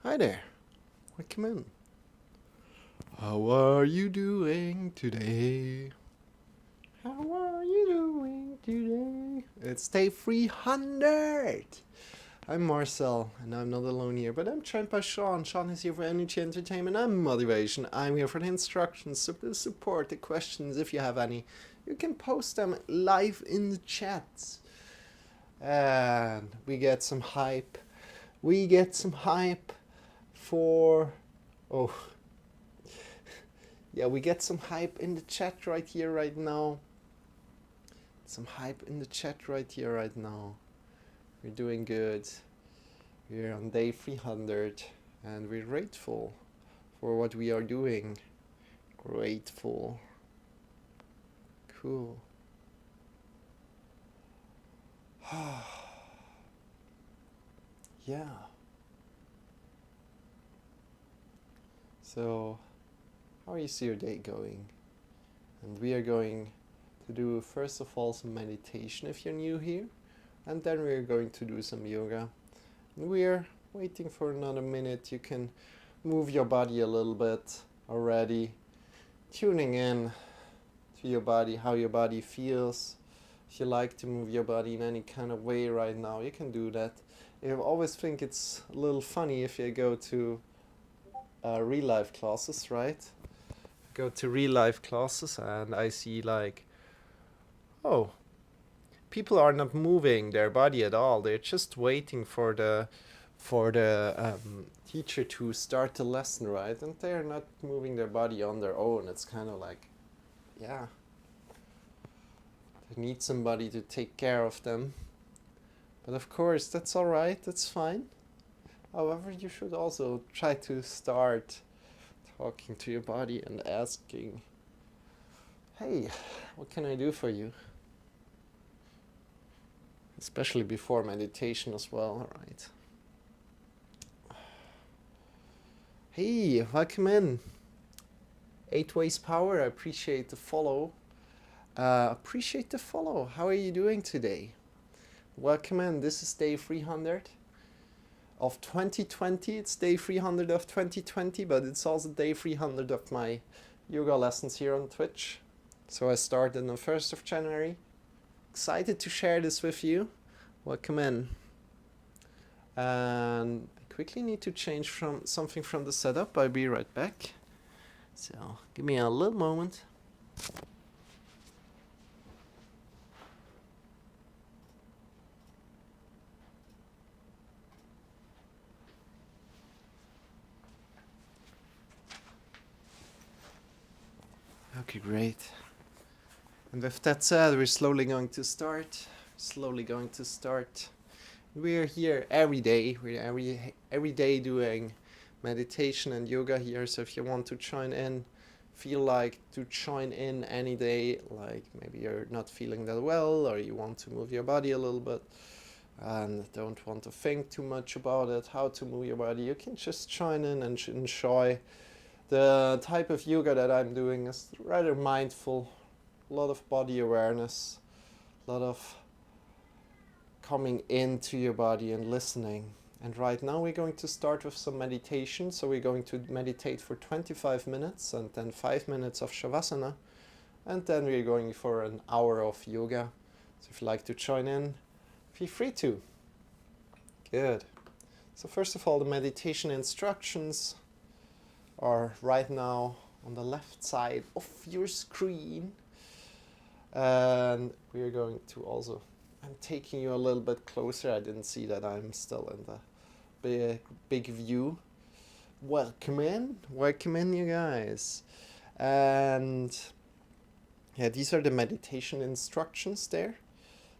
Hi there. Welcome in. How are you doing today? How are you doing today? It's day 300. I'm Marcel, and I'm not alone here, but I'm joined by Shawn. Shawn is here for energy, entertainment, and motivation. I'm here for the instructions, support, the questions, if you have any. You can post them live in the chat. And we get some hype. For... Oh, yeah, we get some hype in the chat right here, right now. We're doing good. We're on day 300, and we're grateful for what we are doing. Grateful. Cool. Yeah. So, how is your day going? And we are going to do, first of all, some meditation if you're new here, and then we're going to do some yoga. And we're waiting for another minute. You can move your body a little bit already, tuning in to your body, how your body feels. If you like to move your body in any kind of way right now, you can do that. I always think it's a little funny if you go to real life classes, right? Go to real life classes and I see like, oh, people are not moving their body at all. They're just waiting for the teacher to start the lesson, right? And they're not moving their body on their own. It's kind of like, yeah, they need somebody to take care of them. But of course, that's all right. That's fine. However, you should also try to start talking to your body and asking, hey, what can I do for you? Especially before meditation as well, right? Hey, welcome in. 8 Ways Power, I appreciate the follow. How are you doing today? Welcome in. This is day 300 of 2020. It's day 300 of 2020, but it's also day 300 of my yoga lessons here on Twitch. So I started on the 1st of January. Excited to share this with you. Welcome in. And I quickly need to change something from the setup. I'll be right back. So give me a little moment. Okay, great. And with that said, we're slowly going to start. We're here every day. We're every day doing meditation and yoga here. So if you want to join in, feel like to join in any day, like maybe you're not feeling that well or you want to move your body a little bit and don't want to think too much about it, how to move your body, you can just join in and enjoy. The type of yoga that I'm doing is rather mindful, a lot of body awareness, a lot of coming into your body and listening. And right now we're going to start with some meditation. So we're going to meditate for 25 minutes and then 5 minutes of Shavasana. And then we're going for an hour of yoga. So if you'd like to join in, feel free to. Good. So first of all, the meditation instructions are right now on the left side of your screen. And we're going to also, I'm taking you a little bit closer. I didn't see that I'm still in the big view. Welcome in you guys. And yeah, these are the meditation instructions there.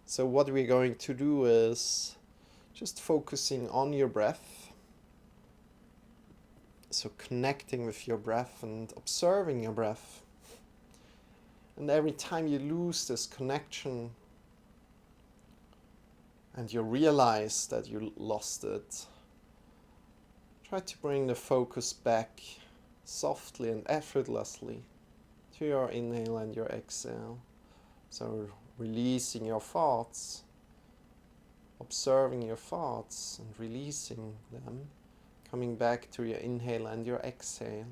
So what we're going to do is just focusing on your breath. So connecting with your breath and observing your breath. And every time you lose this connection and you realize that you lost it, try to bring the focus back softly and effortlessly to your inhale and your exhale. So releasing your thoughts, observing your thoughts and releasing them, Coming back to your inhale and your exhale.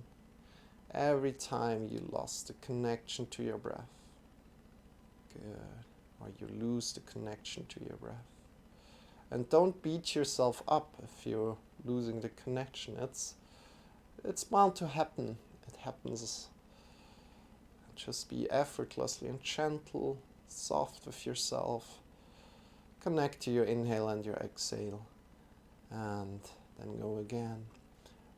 Every time you lost the connection to your breath. Good. Or you lose the connection to your breath. And don't beat yourself up if you're losing the connection. It's bound to happen. It happens. Just be effortlessly and gentle, soft with yourself. Connect to your inhale and your exhale. And then go again.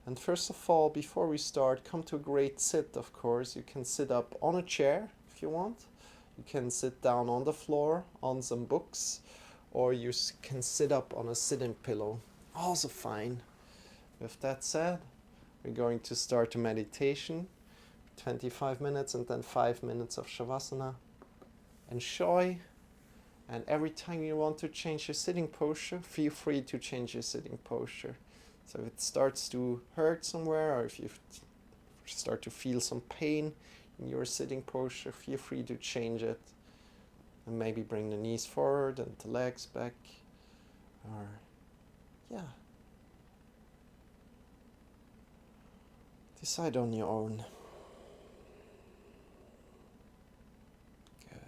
And first of all, before we start, come to a great sit, of course. You can sit up on a chair if you want. You can sit down on the floor on some books. Or you can sit up on a sitting pillow. Also fine. With that said, we're going to start a meditation. 25 minutes and then 5 minutes of Shavasana. Enjoy. And every time you want to change your sitting posture, feel free to change your sitting posture. So if it starts to hurt somewhere, or if you start to feel some pain in your sitting posture, feel free to change it. And maybe bring the knees forward and the legs back. Or, yeah. Decide on your own. Good.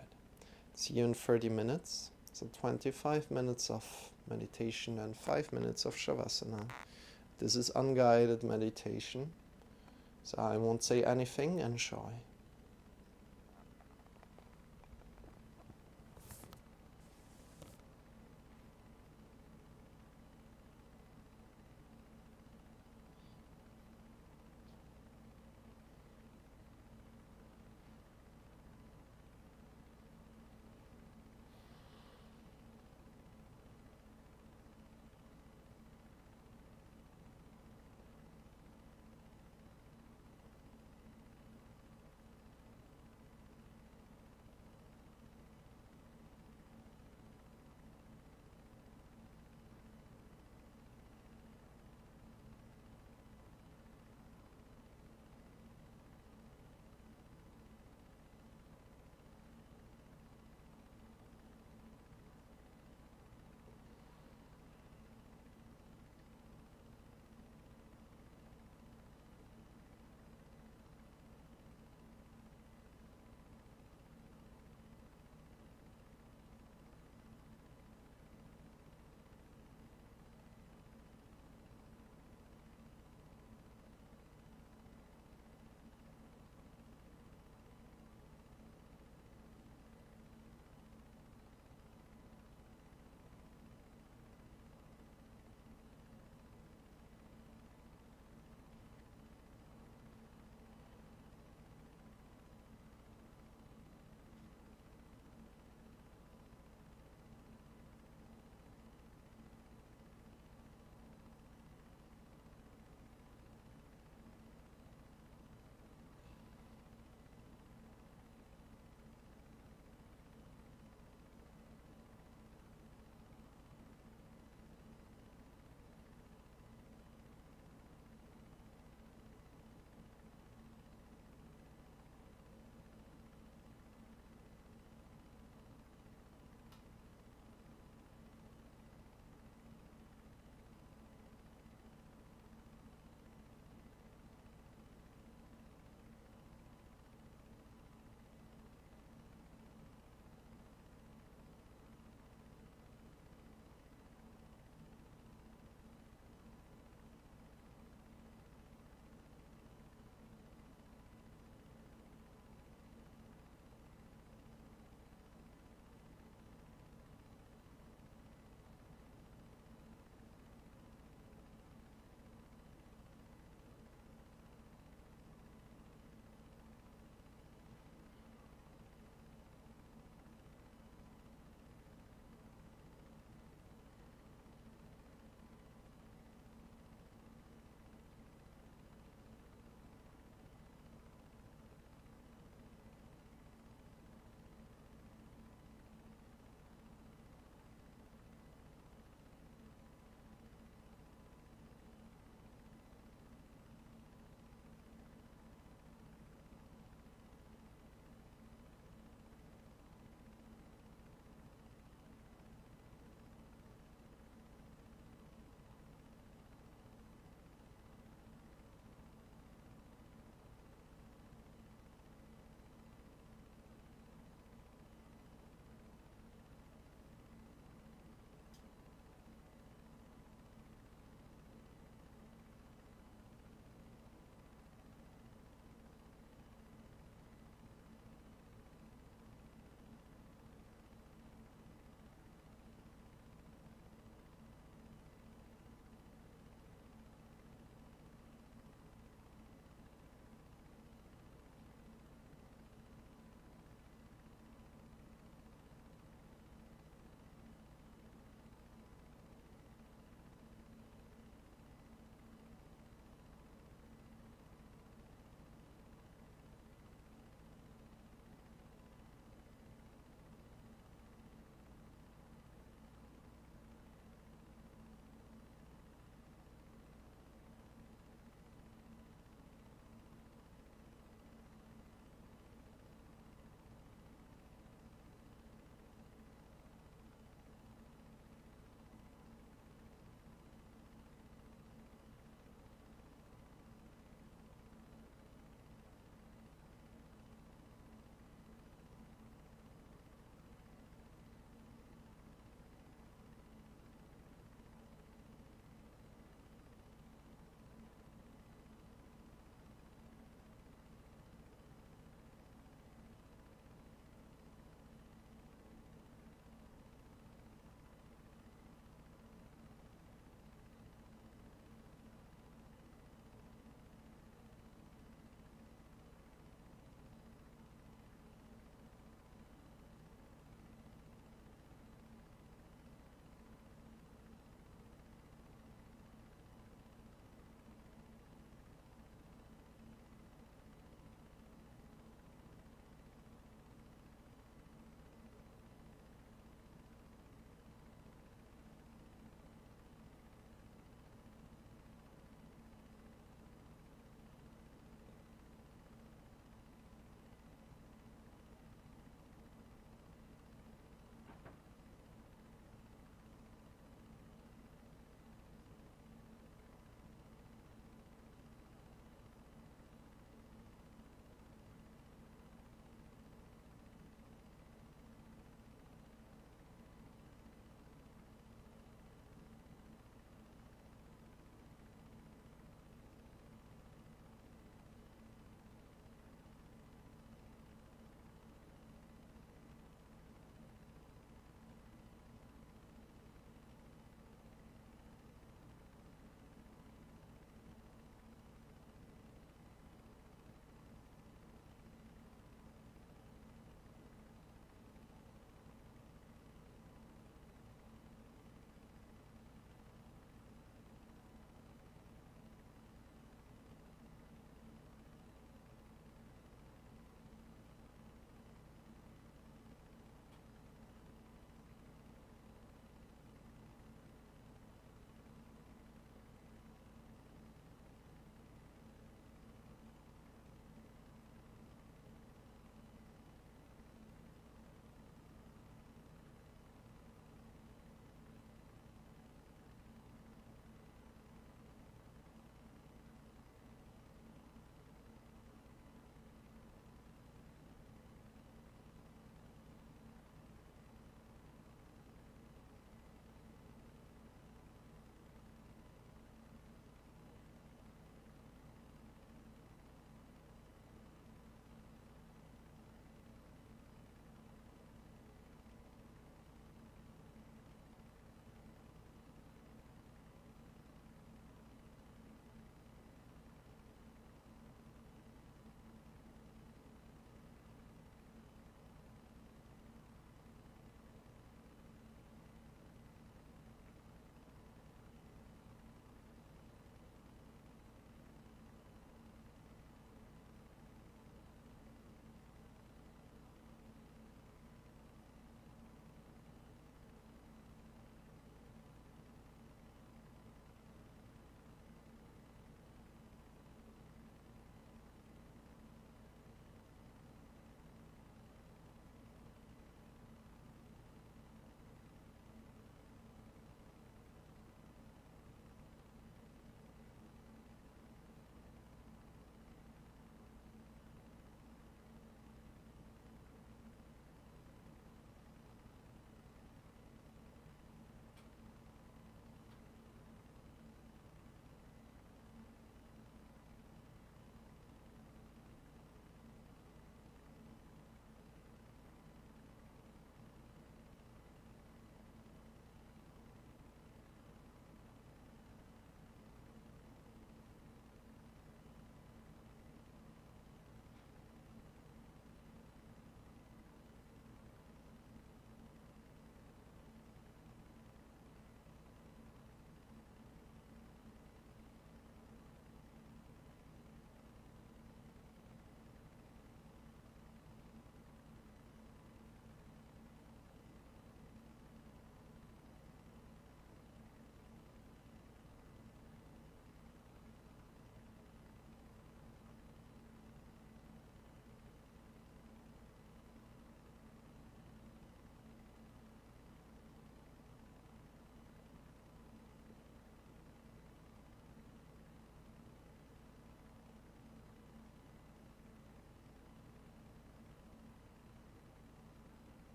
See you in 30 minutes. So 25 minutes of meditation and 5 minutes of Shavasana. This is unguided meditation. So I won't say anything. Enjoy.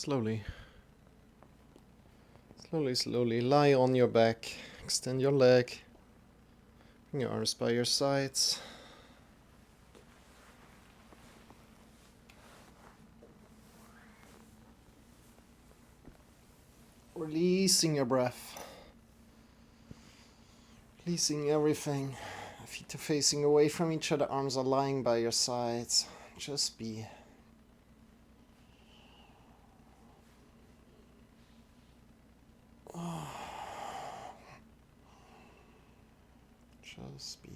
Slowly. Slowly, slowly. Lie on your back. Extend your leg. Bring your arms by your sides. Releasing your breath. Releasing everything. Feet are facing away from each other. Arms are lying by your sides. Just be. Just be.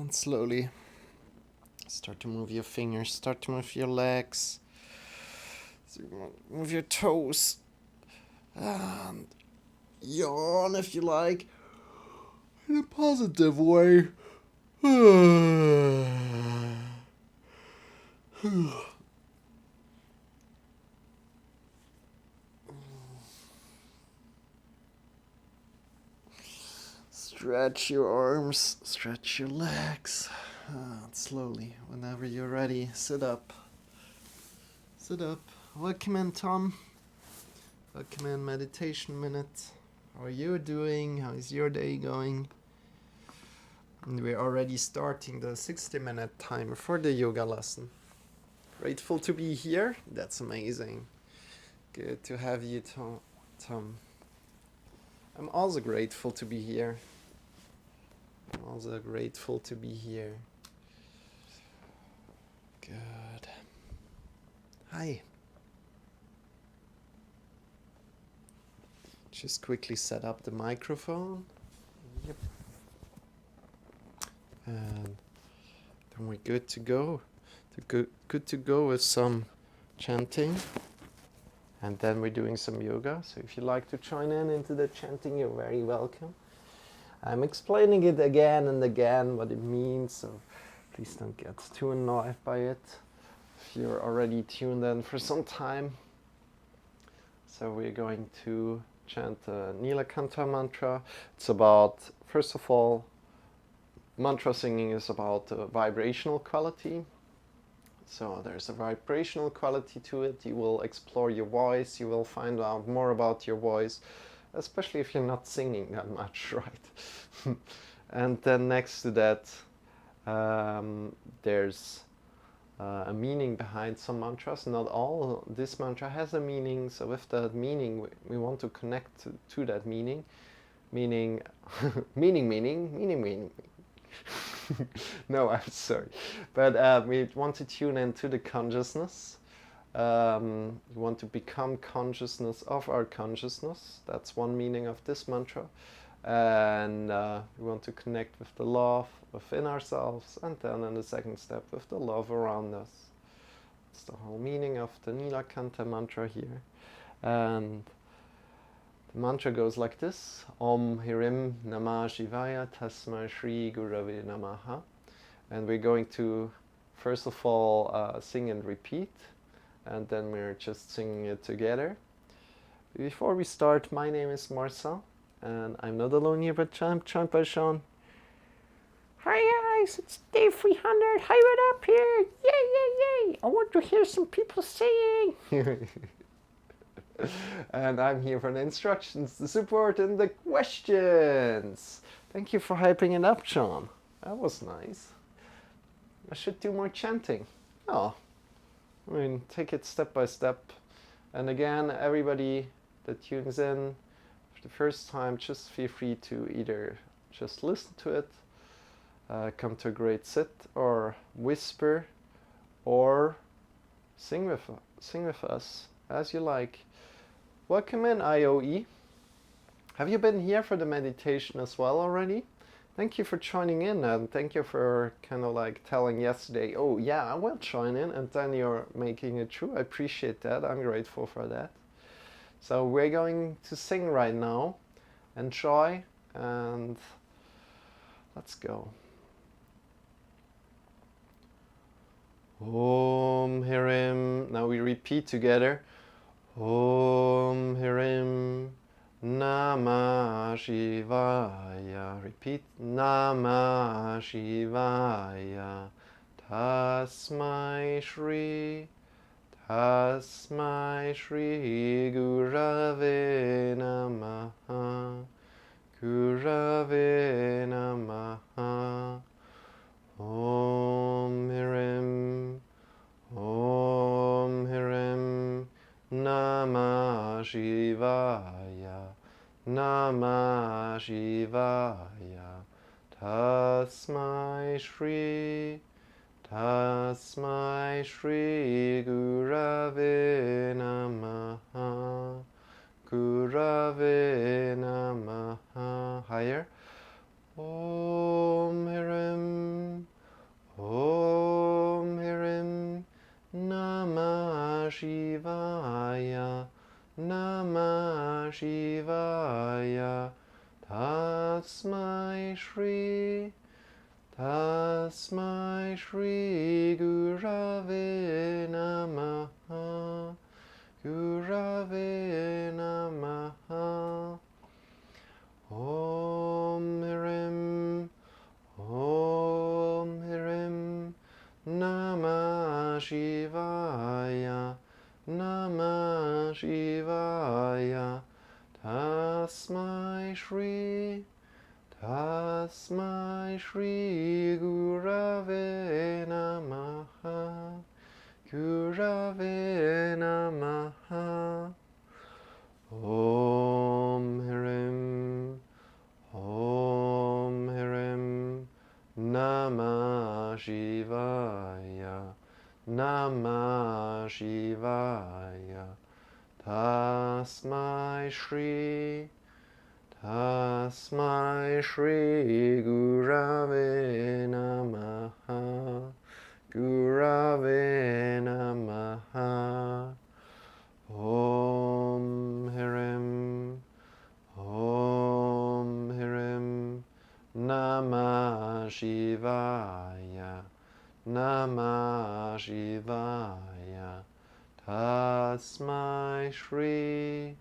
And slowly start to move your fingers, start to move your legs, move your toes, and yawn if you like, in a positive way. Stretch your arms, stretch your legs. Slowly, whenever you're ready, sit up. Sit up. Welcome in, Tom. Welcome in Meditation Minute. How are you doing? How is your day going? And we're already starting the 60-minute timer for the yoga lesson. Grateful to be here. That's amazing. Good to have you, Tom. I'm also grateful to be here. Good. Hi. Just quickly set up the microphone. Yep. And then we're good to go. Good to go with some chanting. And then we're doing some yoga. So if you'd like to join into the chanting, you're very welcome. I'm explaining it again and again what it means, so please don't get too annoyed by it if you're already tuned in for some time. So we're going to chant the Nilakanta mantra. It's about, first of all, mantra singing is about vibrational quality. So there's a vibrational quality to it. You will explore your voice, you will find out more about your voice, especially if you're not singing that much, right? And then next to that, there's a meaning behind some mantras. Not all. This mantra has a meaning, so with that meaning, we want to connect to that meaning. Meaning. No, I'm sorry. But we want to tune into the consciousness. We want to become consciousness of our consciousness. That's one meaning of this mantra. And we want to connect with the love within ourselves, and then in the second step with the love around us. That's the whole meaning of the Nilakanta mantra here. And the mantra goes like this: Om Hirim Namah Shivaya Tasmai Shri Gurave Namaha. And we're going to, first of all, sing and repeat. And then we're just singing it together. Before we start, my name is Marcel, and I'm not alone here, but I'm joined by Shawn. Hi guys, it's day 300. Hi, what up here? Yay! I want to hear some people singing. And I'm here for the instructions, the support, and the questions. Thank you for hyping it up, Shawn. That was nice. I should do more chanting. Oh. I mean, take it step by step. And again, everybody that tunes in for the first time, just feel free to either just listen to it, come to a great sit, or whisper, or sing with us, as you like. Welcome in, IOE. Have you been here for the meditation as well already? Thank you for joining in, and thank you for kind of like telling yesterday, oh yeah, I will join in, and then you're making it true. I appreciate that. I'm grateful for that. So we're going to sing right now. Enjoy, and let's go. Om Hirim. Now we repeat together. Om Hirim Namah Shivaya. Repeat. Namah Shivaya. Tasmai Shri. Tasmai Shri Gurave Namaha. Gurave Namaha. Om Hirim. Om Hirim Namah Shivaya. Namah Shivaya. Tasmai Shri. Tasmai Shri Gurave Namaha. Gurave Namaha. Higher. Om Hirim. Tasmai Shri, Tasmai Shri Gurave Namaha, Gurave Namaha. Om Hirim, Om Hirim, Namah Shivaya, Namah Shivaya. Tasmai Shri, Tasmai Shri Gurave Namaha, Gurave Namaha. Om Hirim, Om Hirim, Namah Shivaya, Namah Shivaya. Tasmai Shri, Tasmai Shri Gurave Namaha, Gurave Namaha. Om Hirim, Om Hirim, Namah Shivaya, Namah Shivaya. Tasmai Shri,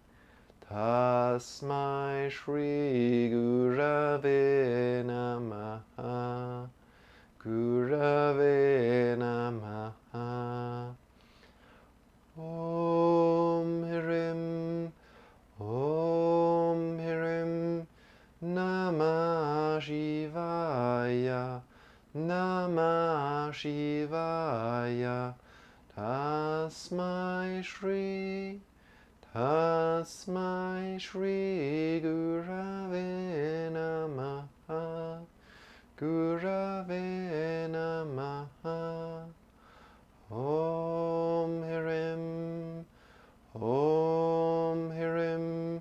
Tasmai Shri Gurave Namaha, Gurave Namaha. Om Hirim, Om Hirim, Namah Shivaya, Namah Shivaya. Tasmai Shri, Tasmai Shri Gurave Namaha, Gurave Namaha. Om Hirim, Om Hirim,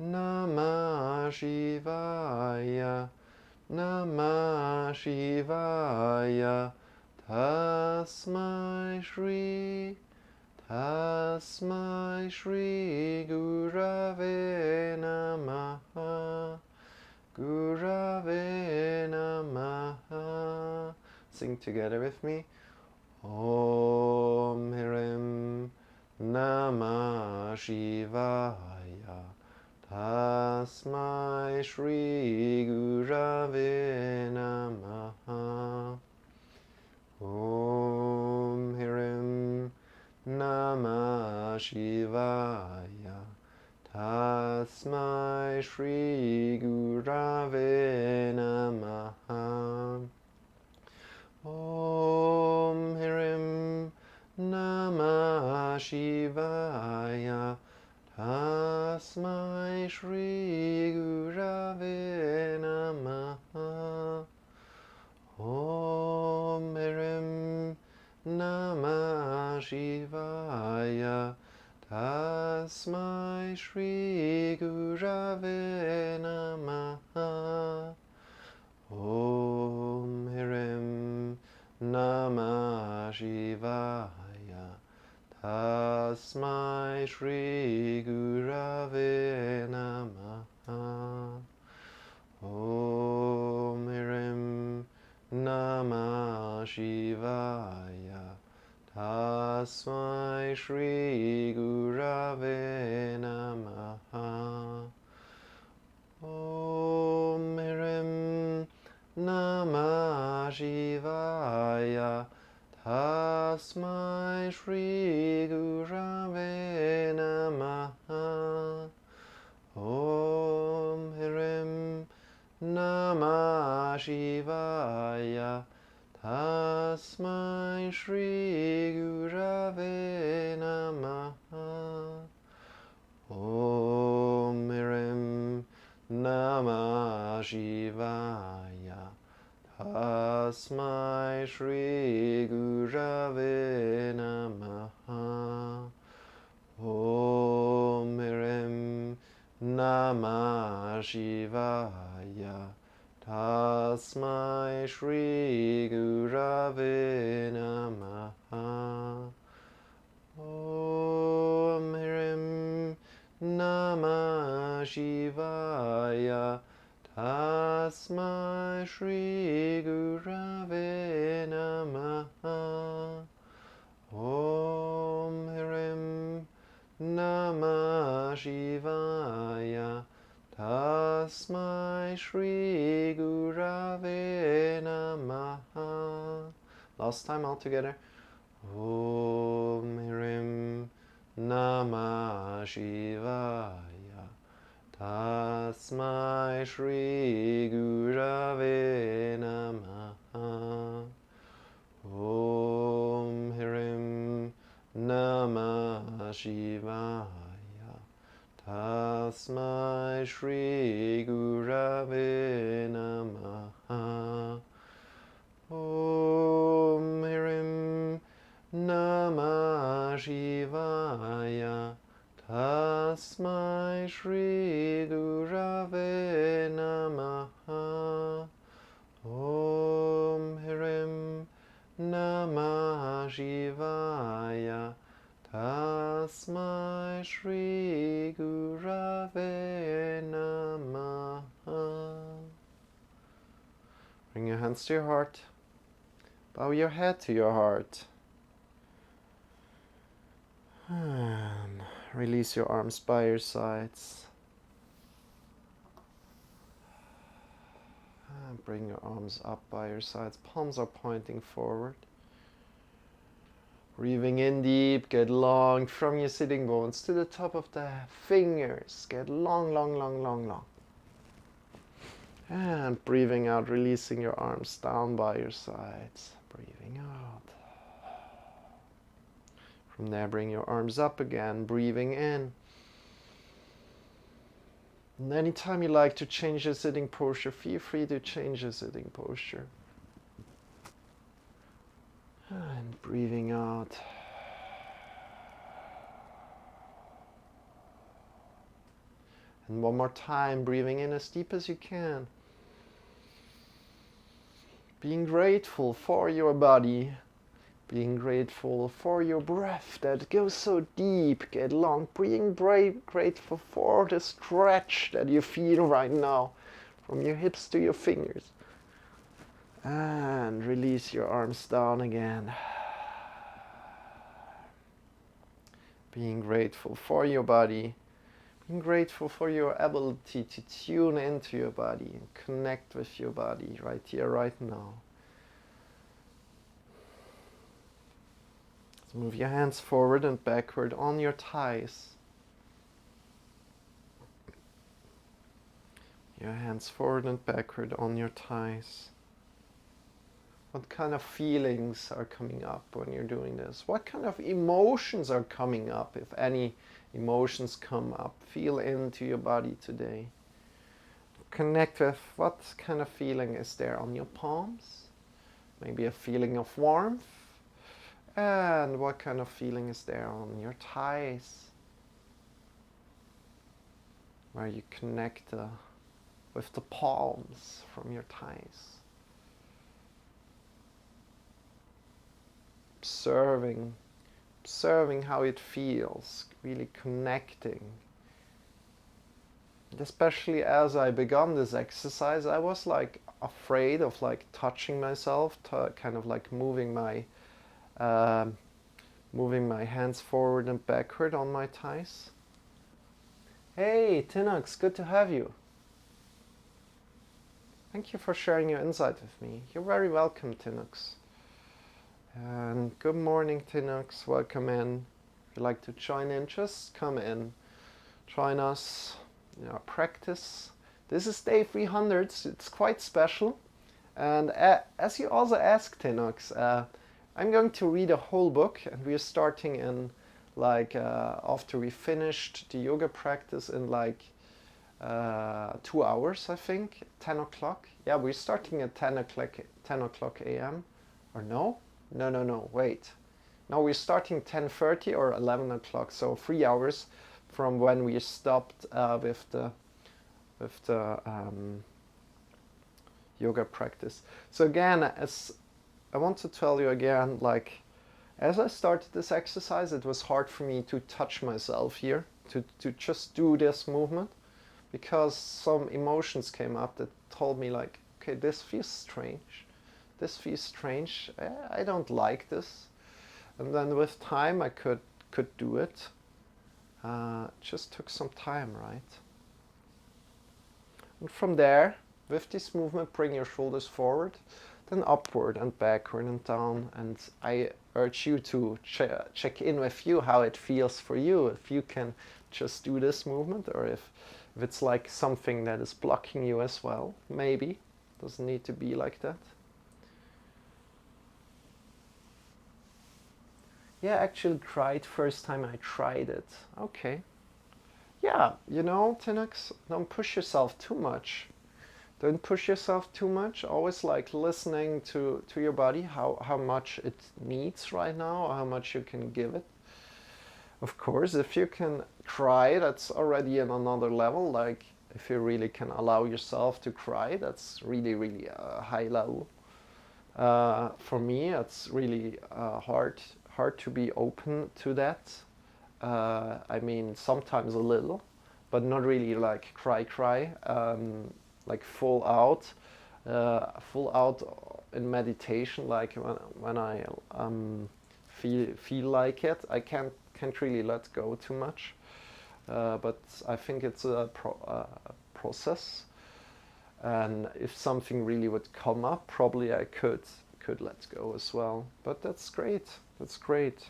Namah Shivaya, Namah Shivaya. Tasmai Shri, Tasmai Shri Gurave Namaha, Gurave Namaha. Sing together with me. Om Hirim, Namah Shivaya. Tasmai Shri Gurave Namaha. Om Hirim, Namah Shivaya. Tasmai Shri Gurave Namaha. Om Hirim, Namah Shivaya. Tasmai Shri Gurave Namaha. Om Hirim, Namah Shivaya. Tasmai Shri Gurave Namaha. Om Hirim, Namah Shivaya. Tasmai Shri Gurave Namaha. Om Hirim, Namah Shivaya. Tasmai Shri Gurave Namaha. Om Hirim, Namah Shivaya. Tasmai Shri Gurave Namaha. Om Hirim, Namah Shivaya. Tasmai Shri Gurave Namaha. Om Hirim, Namah Shivaya. Tasmai Shri Gurave Namaha. Om Hirim, Namah Shivaya. Tasmai Shri Gurave Namaha. Om Hirim, Namah Shivaya. Tasmai Shri Gurave Namaha. Om Hrim Namah Shivaya. Tasmai Shri Gurave Namaha. Last time all together. Om Hrim Namah Shivaya. Tasmai Shri Gurave Namaha. Om Hrim Namah Shivaya. Tasmai Shri Gurave Namaha. Om Hrim Namah Shivaya. Tasmai Shri Gurave Namaha. Om Hrim Namah Shivaya. Tasmai Shri Gurave Namaha. Bring your hands to your heart. Bow your head to your heart. And release your arms by your sides. And bring your arms up by your sides. Palms are pointing forward. Breathing in deep, get long from your sitting bones to the top of the fingers. Get long, long, long, long, long. And breathing out, releasing your arms down by your sides. Breathing out. From there, bring your arms up again, breathing in. And anytime you like to change your sitting posture, feel free to change your sitting posture. And breathing out. And one more time, breathing in as deep as you can. Being grateful for your body. Being grateful for your breath that goes so deep, get long. Being grateful for the stretch that you feel right now from your hips to your fingers. And release your arms down again. Being grateful for your body. Being grateful for your ability to tune into your body and connect with your body right here, right now. So move your hands forward and backward on your thighs. Your hands forward and backward on your thighs. What kind of feelings are coming up when you're doing this? What kind of emotions are coming up, if any emotions come up? Feel into your body today. Connect with what kind of feeling is there on your palms. Maybe a feeling of warmth. And what kind of feeling is there on your thighs? Where you connect with the palms from your thighs. Observing how it feels, really connecting. And especially as I began this exercise, I was like afraid of like touching myself, kind of like moving my hands forward and backward on my thighs. Hey, Tinox, good to have you. Thank you for sharing your insight with me. You're very welcome, Tinox. And good morning, Tinox. Welcome in. If you'd like to join in, just come in. Join us in our practice. This is day 300. It's quite special. And as you also asked, Tinox, I'm going to read a whole book, and we're starting in after we finished the yoga practice in 2 hours, I think, 10 o'clock. Yeah, we're starting at 10 o'clock a.m. Or no? No, wait. No, we're starting 10:30 or 11 o'clock, so 3 hours from when we stopped with the yoga practice. So again, as I want to tell you again, as I started this exercise, it was hard for me to touch myself here, to just do this movement, because some emotions came up that told me like, okay, this feels strange. This feels strange. I don't like this. And then with time I could do it. It just took some time, right? And from there, with this movement, bring your shoulders forward, then upward and backward and down. And I urge you to check in with you how it feels for you. If you can just do this movement, or if it's like something that is blocking you as well, maybe. Doesn't need to be like that. Yeah, actually cried first time I tried it. Okay. Yeah, you know, Tinax, don't push yourself too much. Don't push yourself too much. Always like listening to your body, how much it needs right now, how much you can give it. Of course, if you can cry, that's already in another level. Like, if you really can allow yourself to cry, that's really, really a high level. For me, it's really hard to be open to that. I mean, sometimes a little, but not really like cry, like full out in meditation. Like when I feel like it, I can't really let go too much. But I think it's a process. And if something really would come up, probably I could let go as well. But that's great. That's great.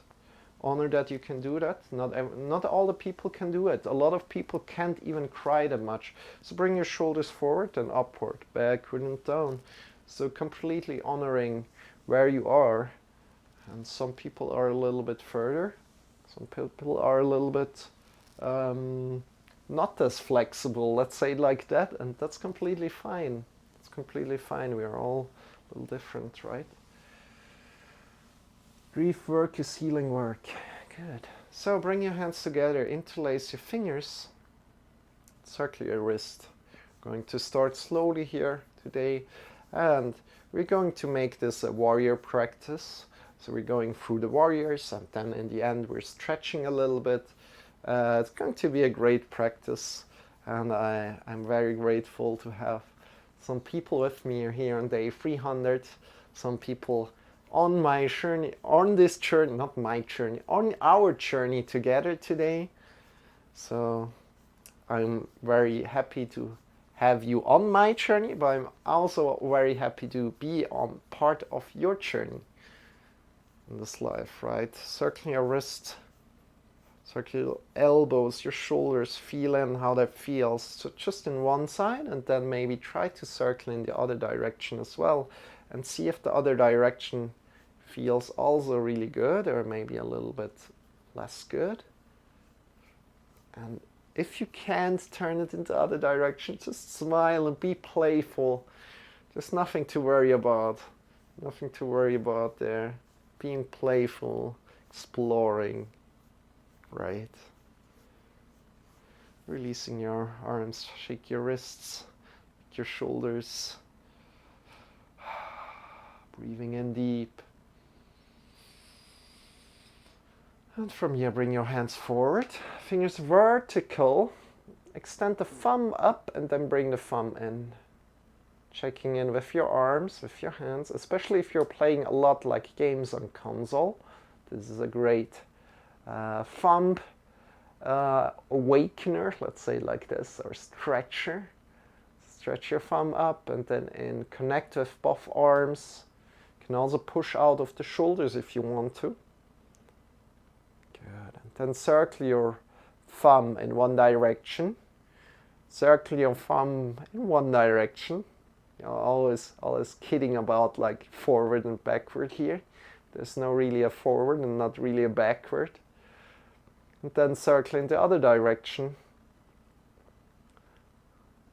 Honor that you can do that. Not all the people can do it. A lot of people can't even cry that much. So bring your shoulders forward and upward, backward and down. So completely honoring where you are. And some people are a little bit further. Some people are a little bit not as flexible, let's say it like that, and that's completely fine. It's completely fine. We are all a little different, right? Grief work is healing work. Good. So bring your hands together, interlace your fingers, circle your wrist. Going to start slowly here today, and we're going to make this a warrior practice. So we're going through the warriors, and then in the end we're stretching a little bit. It's going to be a great practice, and I'm very grateful to have some people with me here on day 300, some people on my journey, on this journey, not my journey, on our journey together today. So I'm very happy to have you on my journey, but I'm also very happy to be on part of your journey in this life, right? Circling your wrist, circle your elbows, your shoulders, feel in how that feels. So just in one side, and then maybe try to circle in the other direction as well, and see if the other direction feels also really good, or maybe a little bit less good. And if you can't turn it into the other direction, just smile and be playful. There's nothing to worry about. Nothing to worry about there. Being playful, exploring. Right. Releasing your arms, shake your wrists, your shoulders. Breathing in deep. And from here, bring your hands forward, fingers vertical. Extend the thumb up and then bring the thumb in. Checking in with your arms, with your hands, especially if you're playing a lot like games on console. This is a great thumb awakener, let's say like this, or stretcher. Stretch your thumb up and then connect with both arms. You can also push out of the shoulders if you want to. Good. And then circle your thumb in one direction. Circle your thumb in one direction. You know, always kidding about like forward and backward here. There's no really a forward and not really a backward. And then circle in the other direction.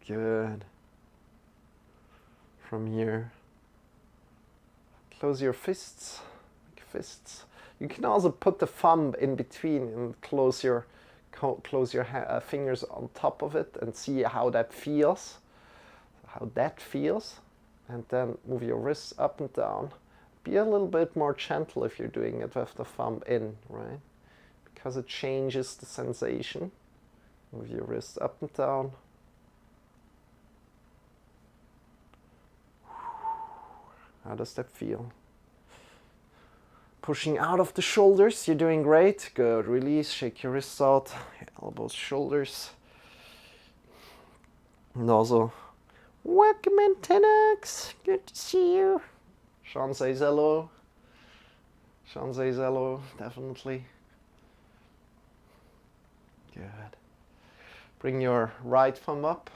Good. From here, close your fists, like fists. You can also put the thumb in between and close your fingers on top of it and see how that feels. And then move your wrists up and down. Be a little bit more gentle if you're doing it with the thumb in, right? Because it changes the sensation. Move your wrists up and down. How does that feel? Pushing out of the shoulders, you're doing great. Good, release, shake your wrists out, elbows, shoulders. And also, welcome in 10x, good to see you. Shawn says hello. Shawn says hello, definitely. Good. Bring your right thumb up,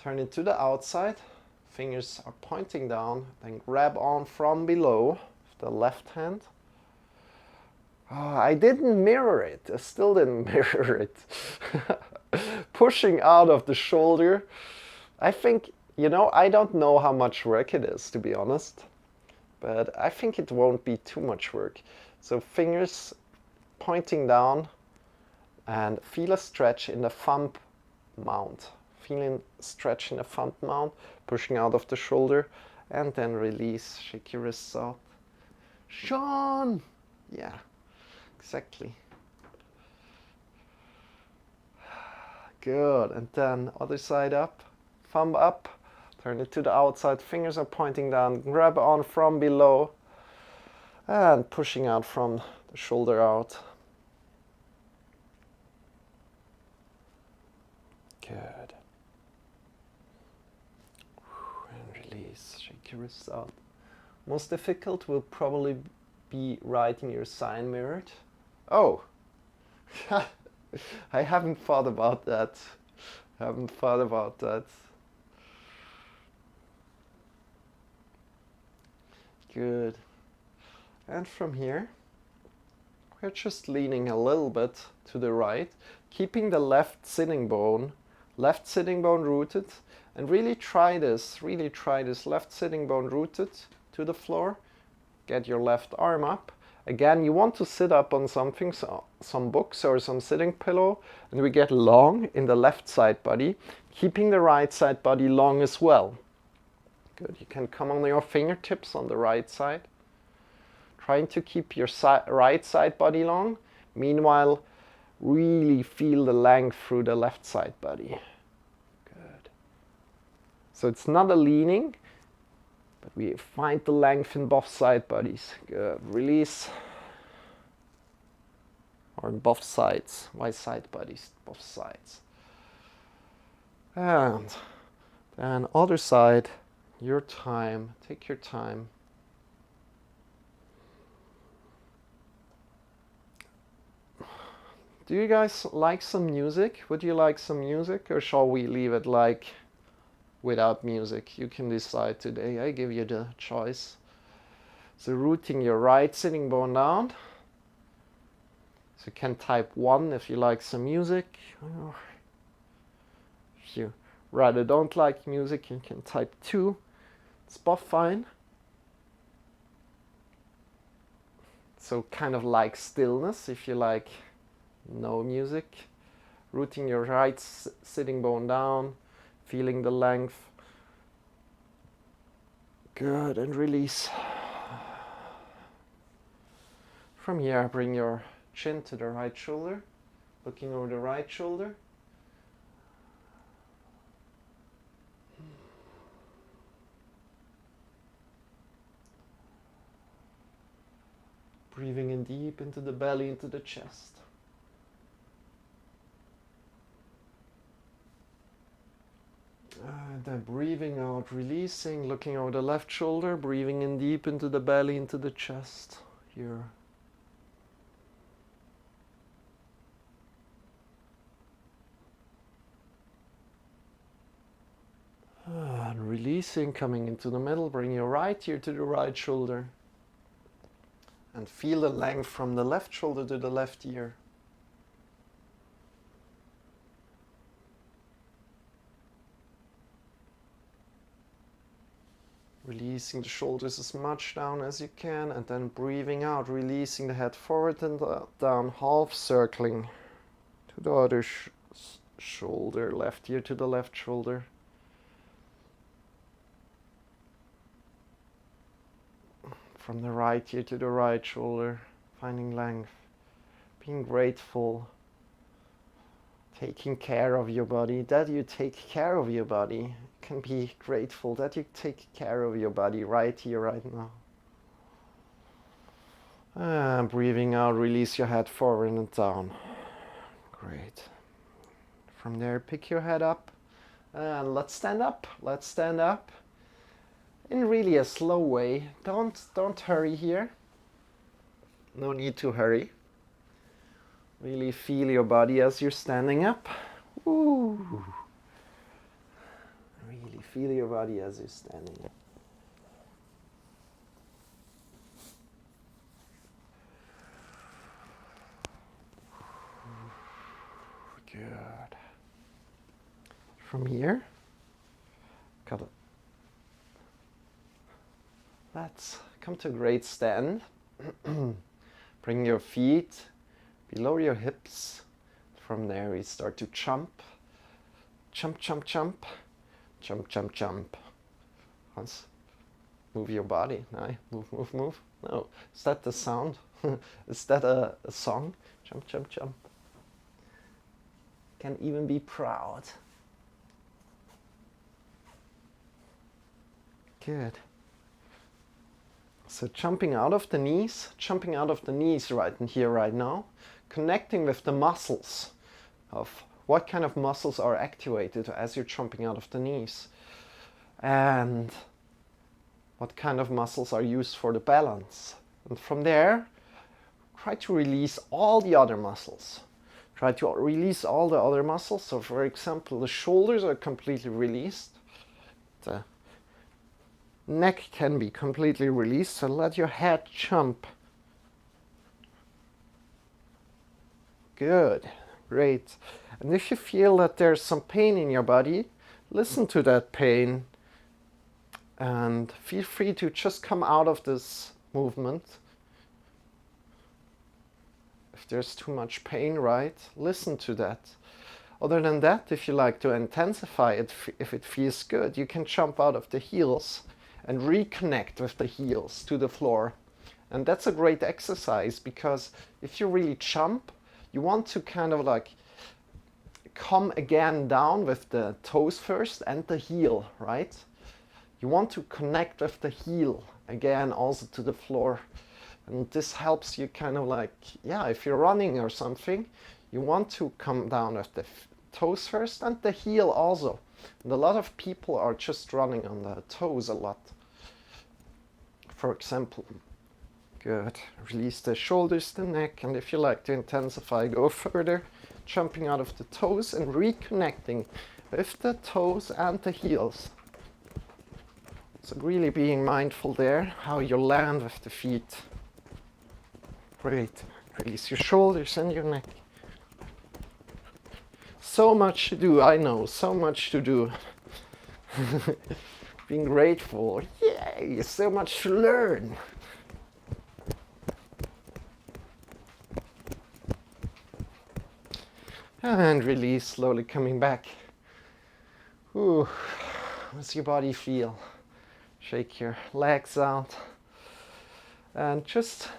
turn it to the outside. Fingers are pointing down, then grab on from below with the left hand. Oh, I didn't mirror it. I still didn't mirror it. Pushing out of the shoulder. I think, you know, I don't know how much work it is, to be honest. But I think it won't be too much work. So fingers pointing down and feel a stretch in the thumb mount. Feeling stretch in the thumb mount, pushing out of the shoulder, and then release. Shake your wrists out. Shawn! Yeah, exactly. Good, and then other side up, thumb up, turn it to the outside, fingers are pointing down, grab on from below, and pushing out from the shoulder out. Good. And release, shake your wrists out. Most difficult will probably be writing your sign mirrored. Oh, I haven't thought about that. Good. And from here, we're just leaning a little bit to the right, keeping the left sitting bone rooted, and really try this, left sitting bone rooted to the floor. Get your left arm up. Again, you want to sit up on something, so some books or some sitting pillow, and we get long in the left side body, keeping the right side body long as well. Good, you can come on your fingertips on the right side, trying to keep your right side body long. Meanwhile, really feel the length through the left side body. Good. So it's not a leaning, but we find the length in both side bodies. Good. Release. Or in both sides. Why side bodies? Both sides. And then other side, your time. Take your time. Do you guys like some music? Would you like some music, or shall we leave it like without music? You can decide today. I give you the choice. So rooting your right sitting bone down. So you can type 1 if you like some music. Or if you rather don't like music, you can type 2. It's both fine. So kind of like stillness if you like no music. Rooting your right sitting bone down, feeling the length. Good, and release. From here, bring your chin to the right shoulder, looking over the right shoulder. Breathing in deep into the belly, into the chest. And then breathing out, releasing, looking over the left shoulder, breathing in deep into the belly, into the chest. Here. And releasing, coming into the middle, bring your right ear to the right shoulder. And feel the length from the left shoulder to the left ear. Releasing the shoulders as much down as you can, and then breathing out, releasing the head forward and down, half circling to the other shoulder, left ear to the left shoulder. From the right ear to the right shoulder, finding length, being grateful, taking care of your body, that you take care of your body. can be grateful that you take care of your body right here, right now. And breathing out, release your head forward and down. Great. From there, pick your head up and let's stand up. Let's stand up in really a slow way. Don't hurry here. No need to hurry. Really feel your body as you're standing up. Ooh. Really feel your body as you're standing up. Good. From here, let's come to a great stand. Bring your feet below your hips. From there we start to jump. Jump, jump, jump. Jump, jump, jump. Once. Move your body. No, move, move, move. No, is that the sound? Is that a song? Jump, jump, jump. Can even be proud. Good. So jumping out of the knees right in here, right now, connecting with the muscles of what kind of muscles are activated as you're jumping out of the knees, and what kind of muscles are used for the balance. And from there, try to release all the other muscles. Try to release all the other muscles. So for example, the shoulders are completely released. The neck can be completely released. So let your head jump. Good. Great. And if you feel that there's some pain in your body, listen to that pain and feel free to just come out of this movement. If there's too much pain, right? Listen to that. Other than that, if you like to intensify it, if it feels good, you can jump out of the heels and reconnect with the heels to the floor. And that's a great exercise, because if you really jump, you want to kind of like come again down with the toes first and the heel, right? You want to connect with the heel again also to the floor. And this helps you kind of like, yeah, if you're running or something, you want to come down with the toes first and the heel also. And a lot of people are just running on the toes a lot. For example, good. Release the shoulders, the neck, and if you like to intensify, go further, jumping out of the toes and reconnecting with the toes and the heels. So really being mindful there, how you land with the feet. Great. Release your shoulders and your neck. So much to do, I know, so much to do. Being grateful. Yay, so much to learn. And release, slowly coming back. Ooh, how's your body feel? Shake your legs out. And just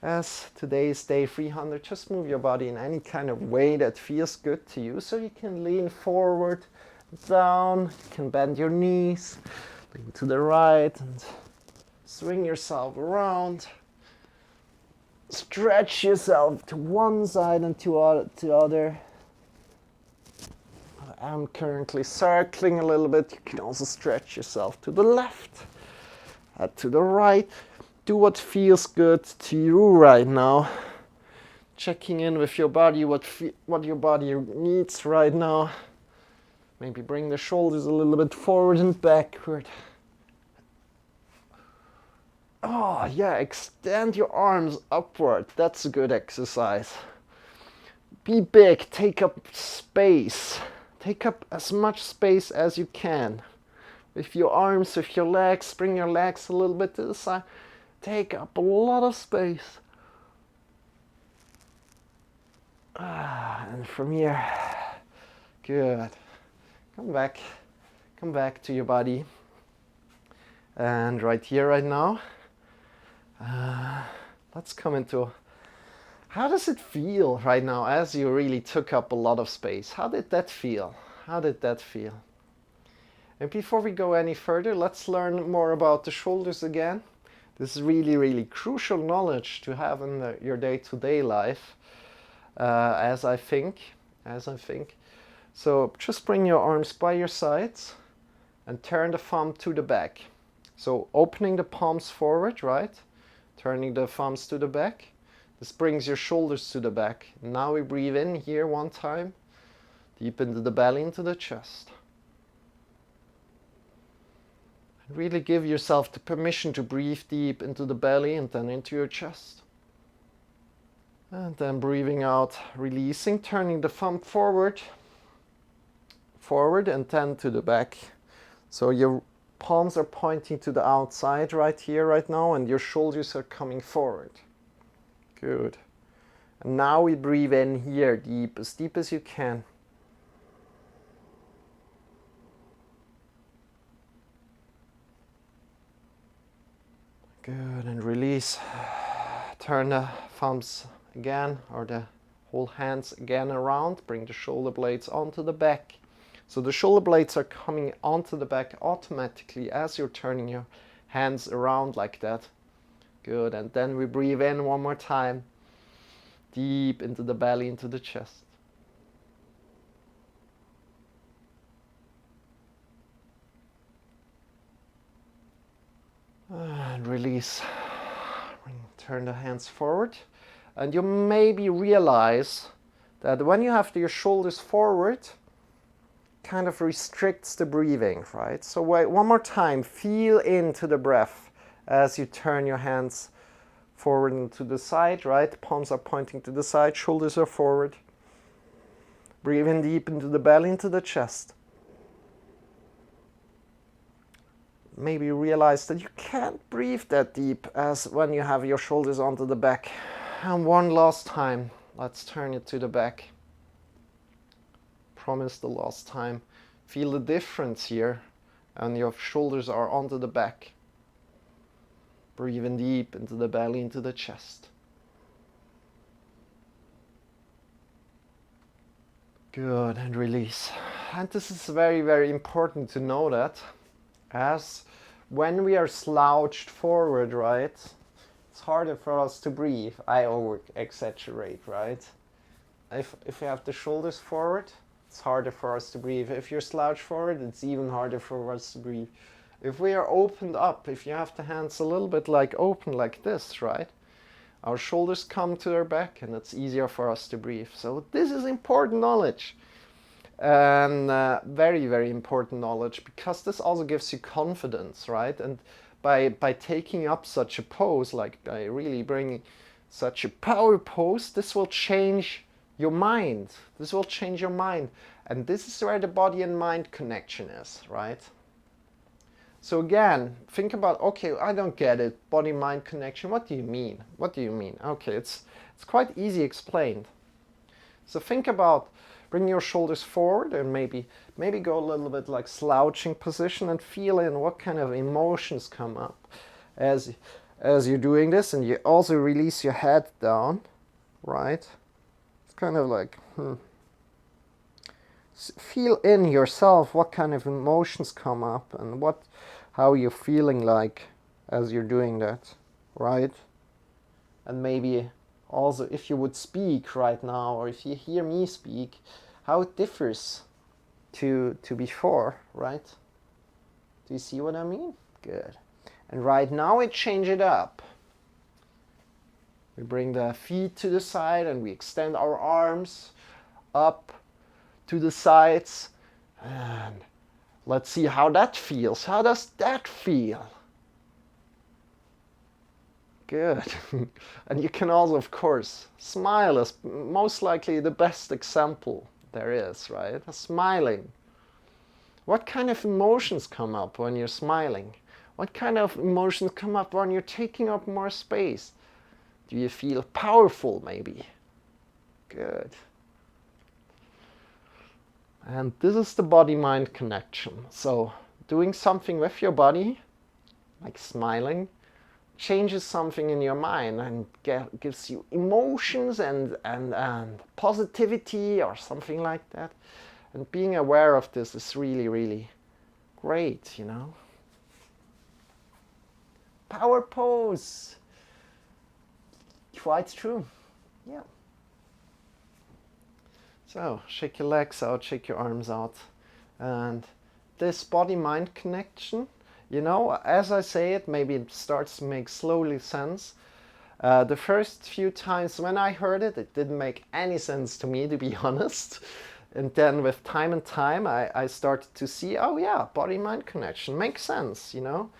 as today is day 300, just move your body in any kind of way that feels good to you. So you can lean forward, down, you can bend your knees, lean to the right and swing yourself around. Stretch yourself to one side and to the other. I'm currently circling a little bit. You can also stretch yourself to the left, to the right. Do what feels good to you right now. Checking in with your body, what your body needs right now. Maybe bring the shoulders a little bit forward and backward. Oh yeah, extend your arms upward. That's a good exercise. Be big, take up space. Take up as much space as you can. With your arms, with your legs, bring your legs a little bit to the side. Take up a lot of space. And from here, good. Come back to your body. And right here, right now, let's come into, how does it feel right now as you really took up a lot of space? How did that feel? How did that feel? And before we go any further, let's learn more about the shoulders again. This is really, really crucial knowledge to have in your day-to-day life, as I think. So just bring your arms by your sides and turn the thumb to the back. So opening the palms forward, right? Turning the thumbs to the back. This brings your shoulders to the back. Now we breathe in here one time, deep into the belly, into the chest. And really give yourself the permission to breathe deep into the belly and then into your chest. And then breathing out, releasing, turning the thumb forward and then to the back. So your palms are pointing to the outside right here, right now, and your shoulders are coming forward. Good. And now we breathe in here, deep as you can. Good, and release. Turn the thumbs again, or the whole hands again around. Bring the shoulder blades onto the back. So the shoulder blades are coming onto the back automatically as you're turning your hands around like that. Good, and then we breathe in one more time, deep into the belly, into the chest. And release. Turn the hands forward. And you maybe realize that when you have your shoulders forward, kind of restricts the breathing, right? So wait, one more time, feel into the breath as you turn your hands forward and to the side, right? Palms are pointing to the side, shoulders are forward. Breathe in deep into the belly, into the chest. Maybe realize that you can't breathe that deep as when you have your shoulders onto the back. And one last time, let's turn it to the back. Promise the last time. Feel the difference here, and your shoulders are onto the back. Breathe in deep into the belly, into the chest. Good, and release. And this is very, very important to know that, as when we are slouched forward, right, it's harder for us to breathe. I over-exaggerate, right? If we have the shoulders forward, it's harder for us to breathe. If you're slouched forward, it's even harder for us to breathe. If we are opened up, if you have the hands a little bit like open like this, right? Our shoulders come to our back and it's easier for us to breathe. So this is important knowledge. And very, very important knowledge, because this also gives you confidence, right? And by taking up such a pose, like by really bringing such a power pose, this will change your mind. This will change your mind. And this is where the body and mind connection is, right? So again, think about, okay, I don't get it, body-mind connection. What do you mean? What do you mean? Okay, it's quite easy explained. So think about, bring your shoulders forward and maybe go a little bit like slouching position and feel in what kind of emotions come up as you're doing this, and you also release your head down, right? It's kind of like, feel in yourself what kind of emotions come up and how you're feeling like as you're doing that, right? And maybe also if you would speak right now, or if you hear me speak, how it differs to before, right? Do you see what I mean? Good. And right now we change it up. We bring the feet to the side and we extend our arms up to the sides, and let's see how that feels. How does that feel? Good. And you can also, of course, smile is most likely the best example there is, right? Smiling. What kind of emotions come up when you're smiling? What kind of emotions come up when you're taking up more space? Do you feel powerful, maybe? Good. And this is the body-mind connection. So doing something with your body, like smiling, changes something in your mind and gives you emotions and positivity or something like that. And being aware of this is really, really Great, you know. Power pose. Quite true. Yeah. So shake your legs out, shake your arms out. And this body-mind connection, you know, as I say it, maybe it starts to make slowly sense. The first few times when I heard it, it didn't make any sense to me, to be honest. And then with time and time, I started to see, oh yeah, body-mind connection makes sense, you know.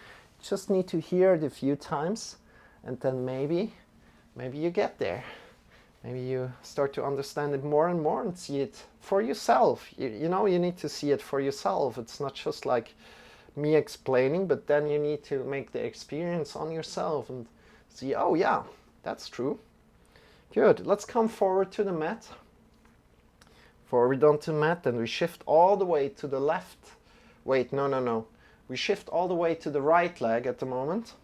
Just need to hear it a few times, and then maybe you get there. Maybe you start to understand it more and more and see it for yourself. You know, you need to see it for yourself. It's not just like me explaining, but then you need to make the experience on yourself and see, oh yeah, that's true. Good, let's come forward to the mat. Forward onto the mat, and we shift all the way to the left. Wait, no. We shift all the way to the right leg at the moment.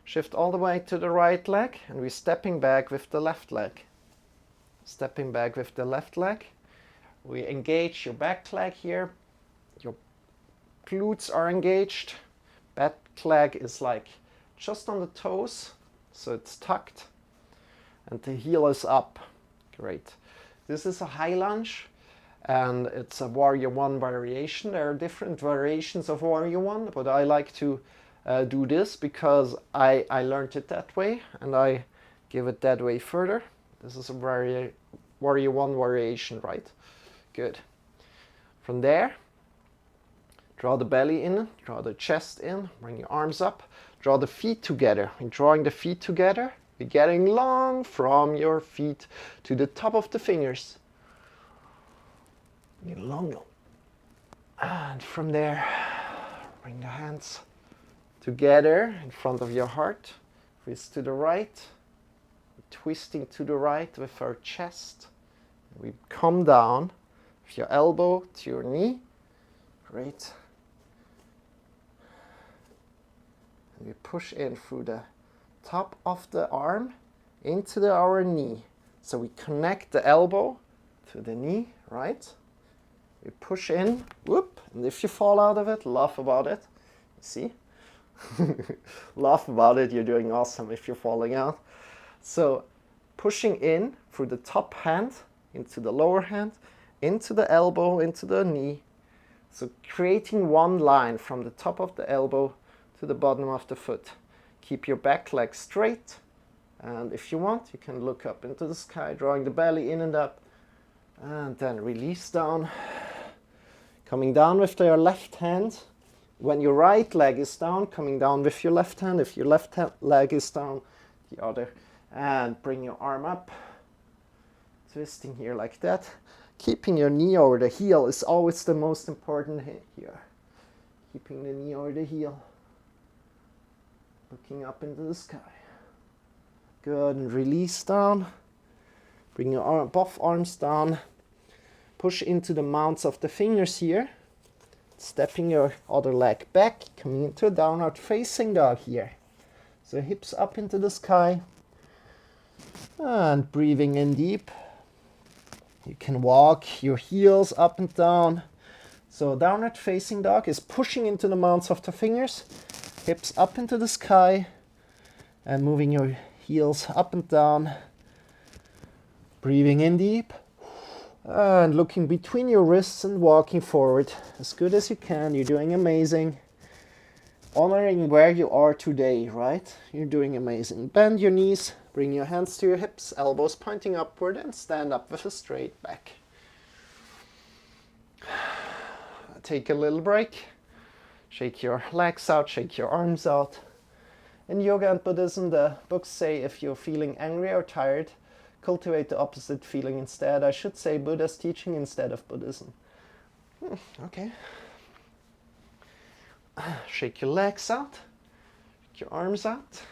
Shift all the way to the right leg, and we're stepping back with the left leg. Stepping back with the left leg. We engage your back leg here. Your glutes are engaged. Back leg is like just on the toes, so it's tucked. And the heel is up. Great. This is a high lunge, and it's a Warrior One variation. There are different variations of Warrior One, but I like to do this because I learned it that way, and I give it that way further. This is a Warrior One variation, right? Good. From there, draw the belly in, draw the chest in, bring your arms up, draw the feet together. In drawing the feet together, you're getting long from your feet to the top of the fingers. Get long. And from there, bring the hands together in front of your heart. Twist to the right. Twisting to the right with our chest. We come down with your elbow to your knee. Great. And we push in through the top of the arm into our knee. So we connect the elbow to the knee, right? We push in, whoop, and if you fall out of it, laugh about it. See? Laugh about it, you're doing awesome if you're falling out. So pushing in through the top hand, into the lower hand, into the elbow, into the knee. So creating one line from the top of the elbow to the bottom of the foot. Keep your back leg straight, and if you want, you can look up into the sky, drawing the belly in and up, and then release down. Coming down with your left hand. When your right leg is down, coming down with your left hand. If your left leg is down, the other. And bring your arm up. Twisting here like that. Keeping your knee over the heel is always the most important here. Keeping the knee over the heel. Looking up into the sky. Good, and release down. Bring your both arms down. Push into the mounts of the fingers here. Stepping your other leg back, coming into a downward facing dog here. So hips up into the sky. And breathing in deep. You can walk your heels up and down. So downward facing dog is pushing into the mounts of the fingers. Hips up into the sky. And moving your heels up and down. Breathing in deep. And looking between your wrists and walking forward as good as you can. You're doing amazing. Honoring where you are today, right? You're doing amazing. Bend your knees, bring your hands to your hips, elbows pointing upward, and stand up with a straight back. Take a little break. Shake your legs out, shake your arms out. In yoga and Buddhism, the books say if you're feeling angry or tired, cultivate the opposite feeling instead. I should say Buddha's teaching instead of Buddhism. Okay. Shake your legs out. Shake your arms out.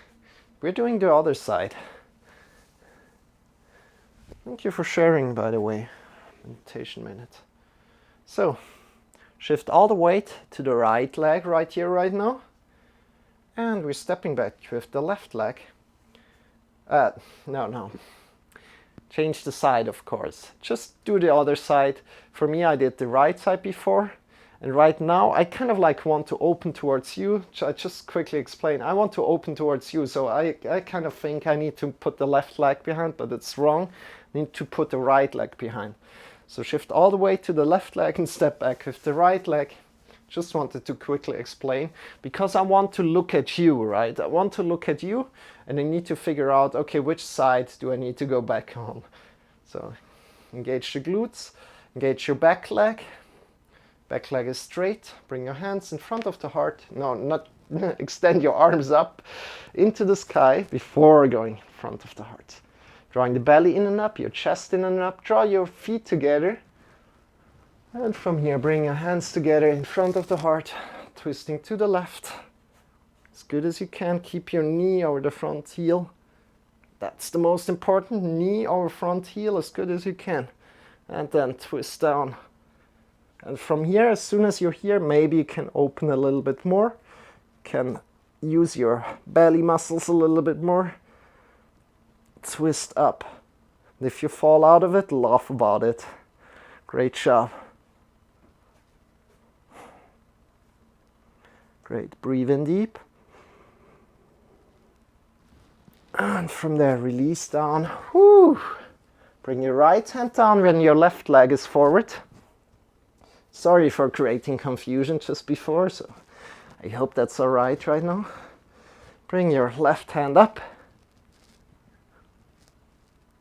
We're doing the other side. Thank you for sharing, by the way. Meditation minute. So, shift all the weight to the right leg right here, right now. And we're stepping back with the left leg. No. Change the side, of course. Just do the other side. For me, I did the right side before, And right now, I kind of like want to open towards you. I just quickly explain. I want to open towards you, so I kind of think I need to put the left leg behind, but it's wrong. I need to put the right leg behind. So shift all the way to the left leg and step back with the right leg. Just wanted to quickly explain, because I want to look at you, right? I want to look at you, and I need to figure out, okay, which side do I need to go back on? So engage the glutes, engage your back leg. Back leg is straight. Bring your hands in front of the heart. No, not extend your arms up into the sky before going in front of the heart. Drawing the belly in and up, your chest in and up. Draw your feet together. And from here, bring your hands together in front of the heart, twisting to the left. As good as you can. Keep your knee over the front heel. That's the most important. Knee over front heel as good as you can. And then twist down. And from here, as soon as you're here, maybe you can open a little bit more. Can use your belly muscles a little bit more. Twist up. And if you fall out of it, laugh about it. Great job. Great. Breathe in deep. And from there, release down. Whew. Bring your right hand down when your left leg is forward. Sorry for creating confusion just before, so I hope that's all right now. Bring your left hand up.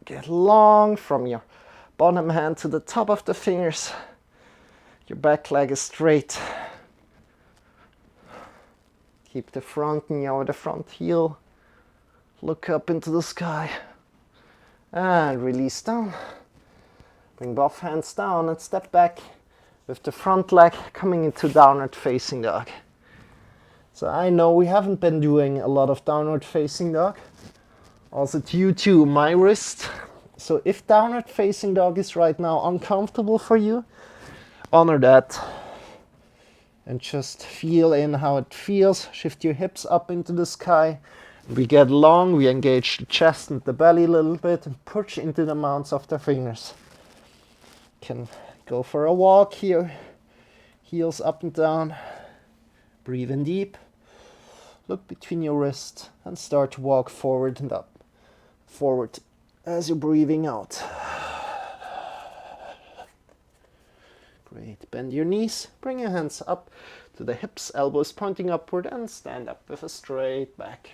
Get long from your bottom hand to the top of the fingers. Your back leg is straight. Keep the front knee over the front heel. Look up into the sky. And release down. Bring both hands down and step back with the front leg coming into downward facing dog. So I know we haven't been doing a lot of downward facing dog, also due to my wrist. So if downward facing dog is right now uncomfortable for you, honor that and just feel in how it feels. Shift your hips up into the sky. We get long, we engage the chest and the belly a little bit and push into the mounts of the fingers. Can go for a walk here, heels up and down. Breathe in deep. Look between your wrists and start to walk forward and up. Forward as you're breathing out. Great. Bend your knees. Bring your hands up to the hips, elbows pointing upward, and stand up with a straight back.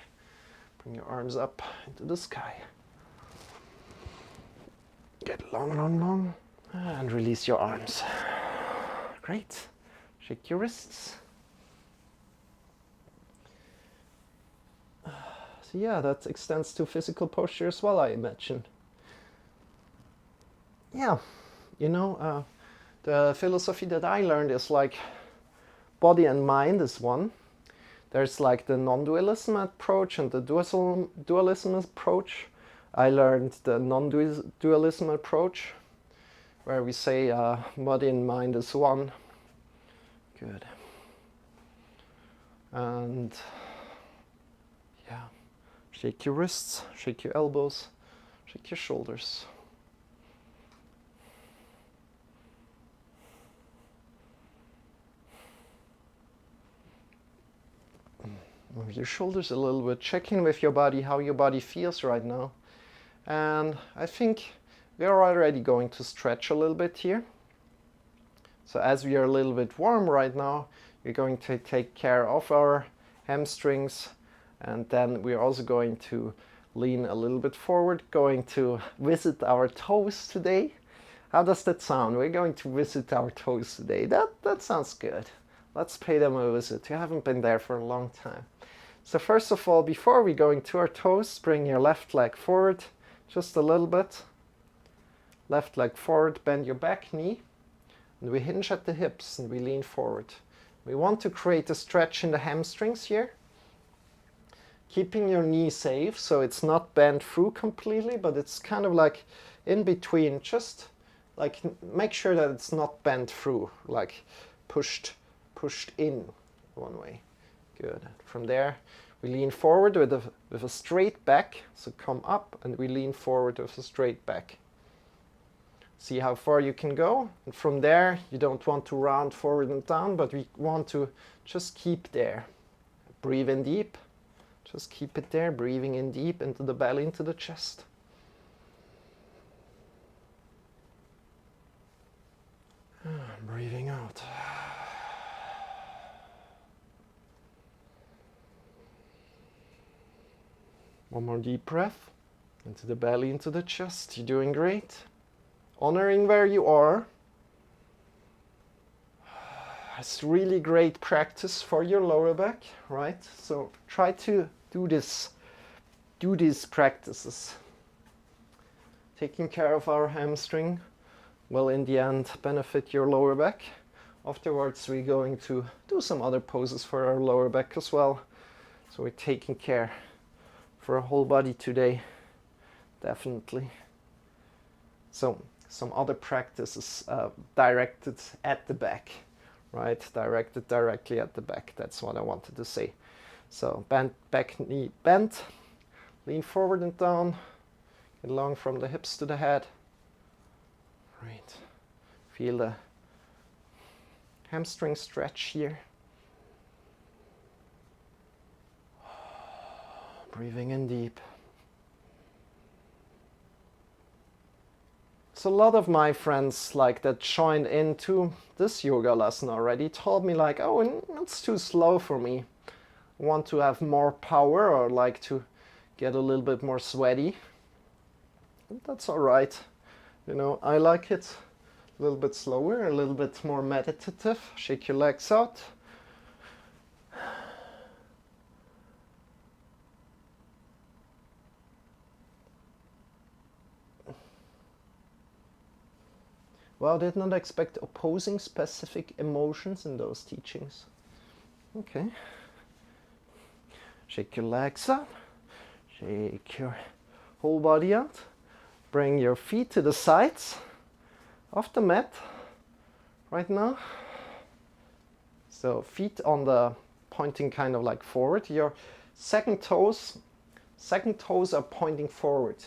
Bring your arms up into the sky. Get long, long, long. And release your arms. Great. Shake your wrists. So yeah, that extends to physical posture as well, I imagine. Yeah, you know, the philosophy that I learned is like body and mind is one. There's like the non-dualism approach and the dualism approach. I learned the non-dualism approach, where we say body and mind is one. Good. And yeah, shake your wrists, shake your elbows, shake your shoulders. Move your shoulders a little bit, check in with your body, how your body feels right now. And I think we are already going to stretch a little bit here. So as we are a little bit warm right now, we're going to take care of our hamstrings, and then we're also going to lean a little bit forward, going to visit our toes today. How does that sound? We're going to visit our toes today. That sounds good. Let's pay them a visit. You haven't been there for a long time. So first of all, before we go into our toes, bring your left leg forward just a little bit. Left leg forward, bend your back knee, and we hinge at the hips and we lean forward. We want to create a stretch in the hamstrings here, keeping your knee safe so it's not bent through completely, but it's kind of like in between, just like make sure that it's not bent through, like pushed in one way. Good. From there, we lean forward with a straight back, so come up and we lean forward with a straight back. See how far you can go. And from there, you don't want to round forward and down, but we want to just keep there. Breathe in deep. Just keep it there, breathing in deep into the belly, into the chest. Breathing out. One more deep breath. Into the belly, into the chest. You're doing great. Honoring where you are. It's really great practice for your lower back, right? So try to do these practices. Taking care of our hamstring will in the end benefit your lower back. Afterwards we're going to do some other poses for our lower back as well. So we're taking care for our whole body today, definitely. So some other practices directed at the back, right? Directed directly at the back. That's what I wanted to say. So back knee bent, lean forward and down, get long from the hips to the head. Right. Feel the hamstring stretch here. Breathing in deep. So a lot of my friends like that joined into this yoga lesson already told me like, oh, it's too slow for me. I want to have more power or like to get a little bit more sweaty. And that's all right. You know, I like it a little bit slower, a little bit more meditative. Shake your legs out. Well, I did not expect opposing specific emotions in those teachings. Okay. Shake your legs out. Shake your whole body out. Bring your feet to the sides of the mat right now. So feet on the pointing kind of like forward. Your second toes are pointing forward.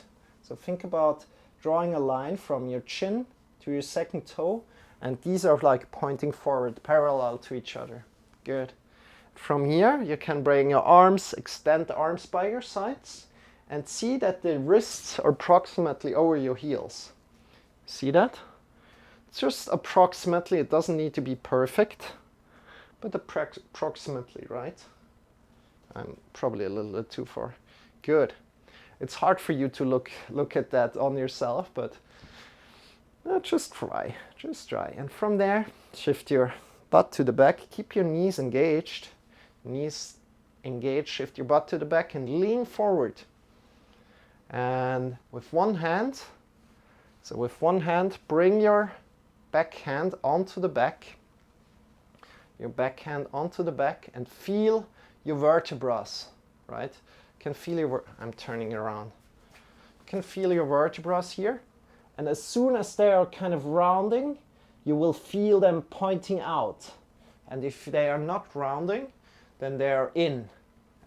So think about drawing a line from your chin to your second toe, and these are like pointing forward, parallel to each other. Good. From here, you can bring your arms, extend the arms by your sides, and see that the wrists are approximately over your heels. See that? It's just approximately, it doesn't need to be perfect, but approximately, right? I'm probably a little bit too far. Good. It's hard for you to look at that on yourself, but just try. And from there, shift your butt to the back. Keep your knees engaged. Knees engaged. Shift your butt to the back and lean forward. And with one hand, bring your backhand onto the back. Your backhand onto the back and feel your vertebrae, right? You can feel your, I'm turning around. You can feel your vertebrae here. And as soon as they are kind of rounding, you will feel them pointing out. And if they are not rounding, then they are in.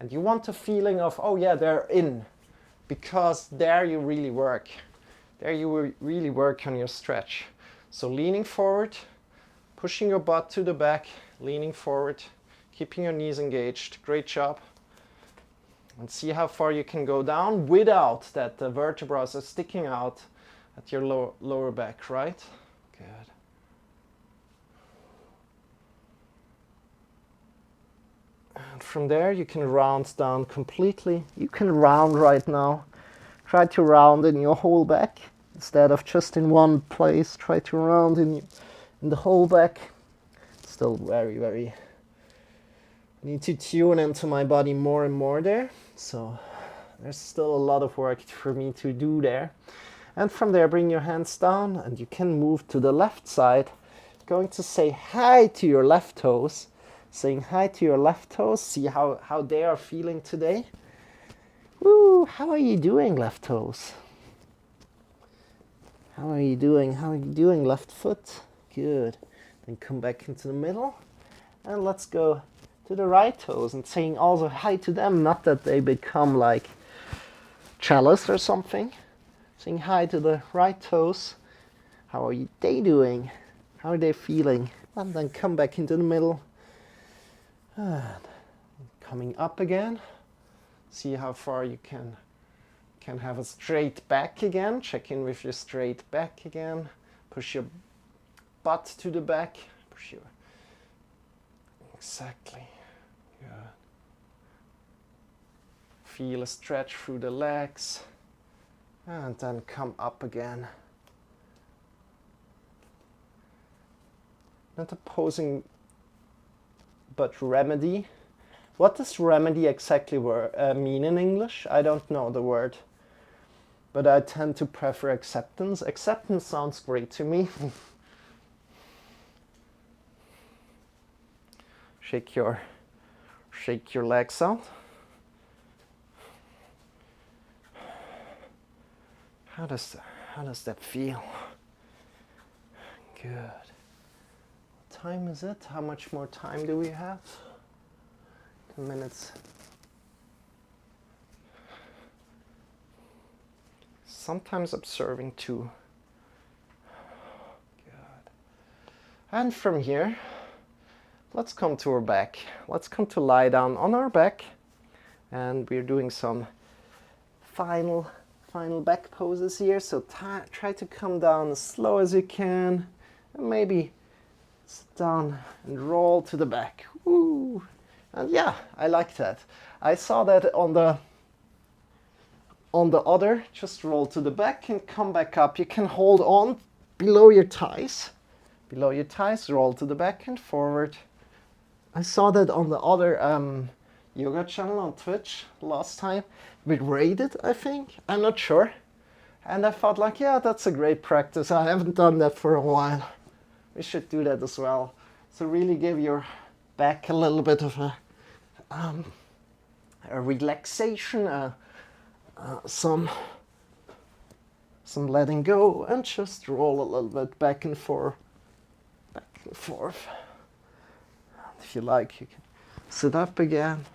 And you want a feeling of, oh yeah, they're in. Because there you really work. There you will really work on your stretch. So leaning forward, pushing your butt to the back, leaning forward, keeping your knees engaged. Great job. And see how far you can go down without that the vertebrae are sticking out at your lower back, right? Good. And from there you can round down completely. You can round right now. Try to round in your whole back instead of just in one place. Try to round in the whole back. Still very, very... I need to tune into my body more and more there. So there's still a lot of work for me to do there. And from there, bring your hands down and you can move to the left side. Going to say hi to your left toes. Saying hi to your left toes. See how they are feeling today. Woo, how are you doing, left toes? How are you doing? How are you doing, left foot? Good. Then come back into the middle. And let's go to the right toes and saying also hi to them. Not that they become like jealous or something. Saying hi to the right toes. How are they doing? How are they feeling? And then come back into the middle. And coming up again. See how far you can have a straight back again. Check in with your straight back again. Push your butt to the back. Push your... Exactly. Good. Feel a stretch through the legs. And then come up again. Not opposing, but remedy. What does remedy exactly mean in English? I don't know the word. But I tend to prefer acceptance. Acceptance sounds great to me. Shake your legs out. How does that feel? Good. What time is it? How much more time do we have? 10 minutes. Sometimes observing too. Good. And from here, let's come to our back. Let's come to lie down on our back. And we're doing some final back poses here. So try to come down as slow as you can. And maybe sit down and roll to the back. Woo. And yeah, I like that. I saw that on the other. Just roll to the back and come back up. You can hold on below your thighs. Below your thighs, roll to the back and forward. I saw that on the other yoga channel on Twitch last time. With rated, I think. I'm not sure. And I thought like, yeah, that's a great practice. I haven't done that for a while. We should do that as well. So really give your back a little bit of a relaxation, some letting go, and just roll a little bit back and forth. If you like, you can sit up again.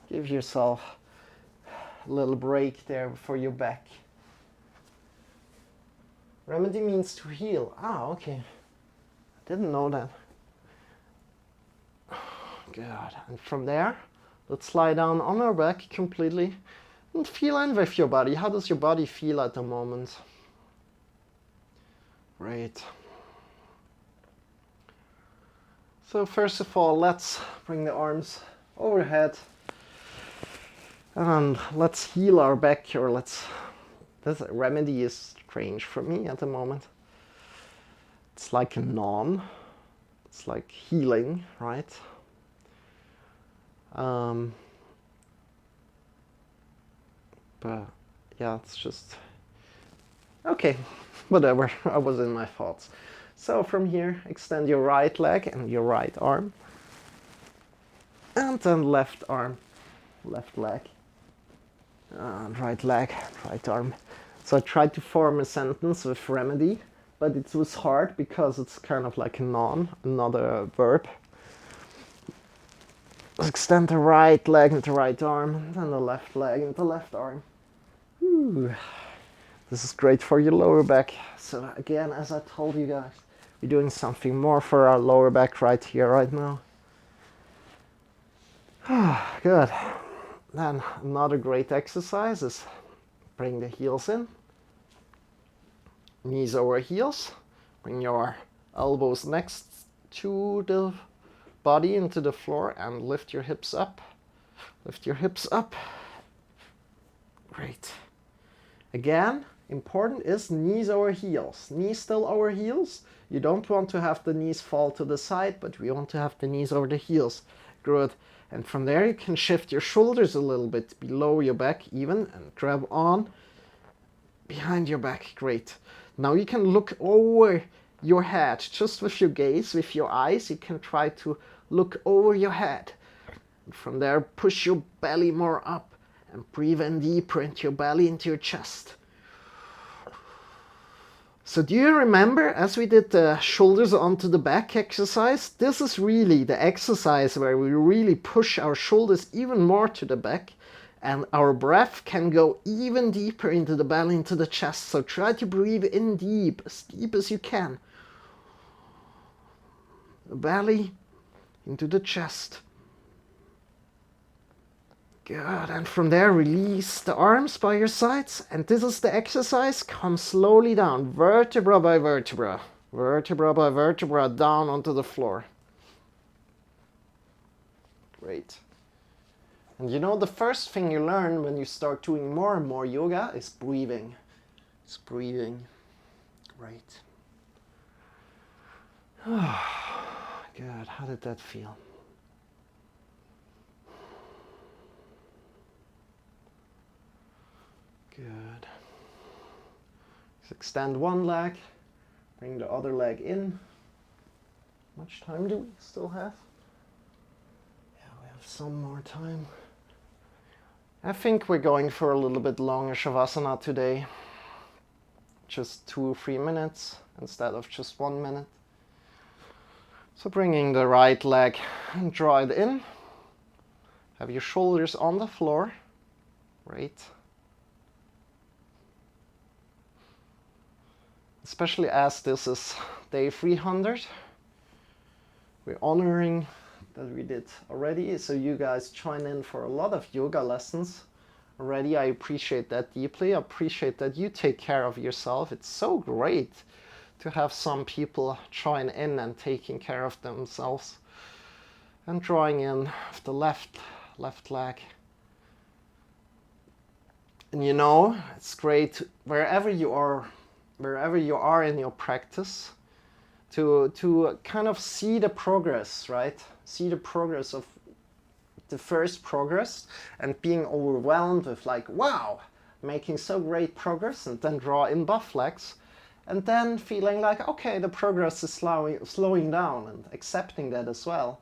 Give yourself a little break there for your back. Remedy means to heal. Ah, okay. I didn't know that. Good. And from there, let's lie down on our back completely and feel in with your body. How does your body feel at the moment? Great. So first of all, let's bring the arms overhead and let's heal our back, or this remedy is strange for me at the moment. It's like a non. It's like healing, right? But yeah, it's just okay, whatever. I was in my thoughts. So from here, extend your right leg and your right arm, and then left arm, left leg, and right leg, right arm. So I tried to form a sentence with remedy, but it was hard because it's kind of like a noun, another verb. Extend the right leg and the right arm, and then the left leg and the left arm. Whew. This is great for your lower back. So again, as I told you guys, we're doing something more for our lower back right here, right now. Good. Then another great exercise is bring the heels in. Knees over heels. Bring your elbows next to the body into the floor and lift your hips up. Lift your hips up. Great. Again, important is knees over heels. Knees still over heels. You don't want to have the knees fall to the side, but we want to have the knees over the heels. Good. And from there you can shift your shoulders a little bit below your back even and grab on behind your back. Great. Now you can look over your head just with your gaze, with your eyes. You can try to look over your head. And from there, push your belly more up and breathe in deeper into your belly, into your chest. So do you remember as we did the shoulders onto the back exercise? This is really the exercise where we really push our shoulders even more to the back And our breath can go even deeper into the belly, into the chest. So try to breathe in deep as you can. The belly into the chest. Good, and from there release the arms by your sides, and this is the exercise. Come slowly down, vertebra by vertebra, vertebra by vertebra, down onto the floor. Great. And you know, the first thing you learn when you start doing more and more yoga is breathing. It's breathing. Great. Good, how did that feel? Good. Let's extend one leg, bring the other leg in. How much time do we still have? Yeah, we have some more time. I think we're going for a little bit longer Shavasana today. Just 2 or 3 minutes instead of just 1 minute. So bringing the right leg and draw it in. Have your shoulders on the floor. Great. Especially as this is day 300. We're honoring that we did already, so you guys join in for a lot of yoga lessons already. I appreciate that deeply. I appreciate that you take care of yourself. It's so great to have some people join in and taking care of themselves. And drawing in with the left leg. And you know, it's great wherever you are in your practice, to kind of see the progress, right? See the progress of the first progress and being overwhelmed with like, wow, making so great progress, and then draw in both legs, and then feeling like, okay, the progress is slowing down, and accepting that as well.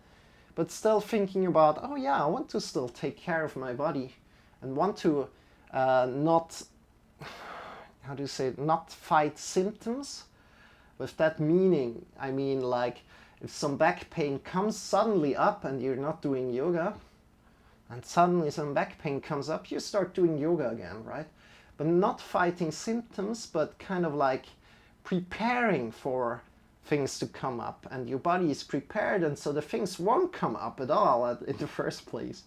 But still thinking about, oh yeah, I want to still take care of my body and want to not, how do you say it, not fight symptoms. With that meaning, I mean, like, if some back pain comes suddenly up and you're not doing yoga, and suddenly some back pain comes up, you start doing yoga again, right? But not fighting symptoms, but kind of like preparing for things to come up, and your body is prepared, and so the things won't come up at all in the first place.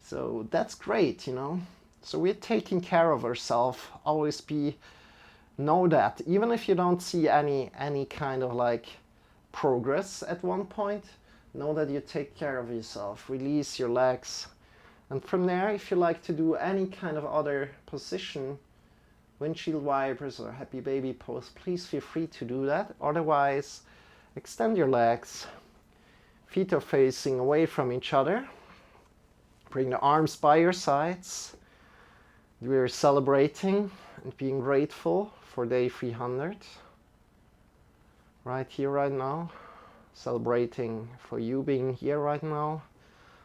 So that's great, you know. So we're taking care of ourselves. Always know that even if you don't see any kind of like progress at one point, know that you take care of yourself. Release your legs, and from there, if you like to do any kind of other position, windshield wipers or happy baby pose, please feel free to do that. Otherwise, extend your legs, feet are facing away from each other, bring the arms by your sides. We're celebrating and being grateful for day 300, right here, right now. Celebrating for you being here right now.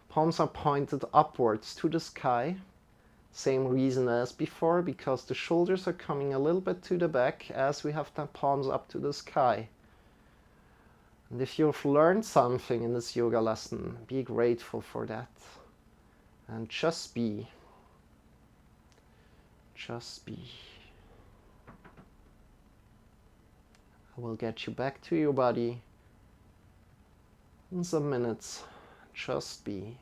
Palms are pointed upwards to the sky. Same reason as before, because the shoulders are coming a little bit to the back as we have the palms up to the sky. And if you've learned something in this yoga lesson, be grateful for that. And just be. Just be. I will get you back to your body in some minutes. Just be.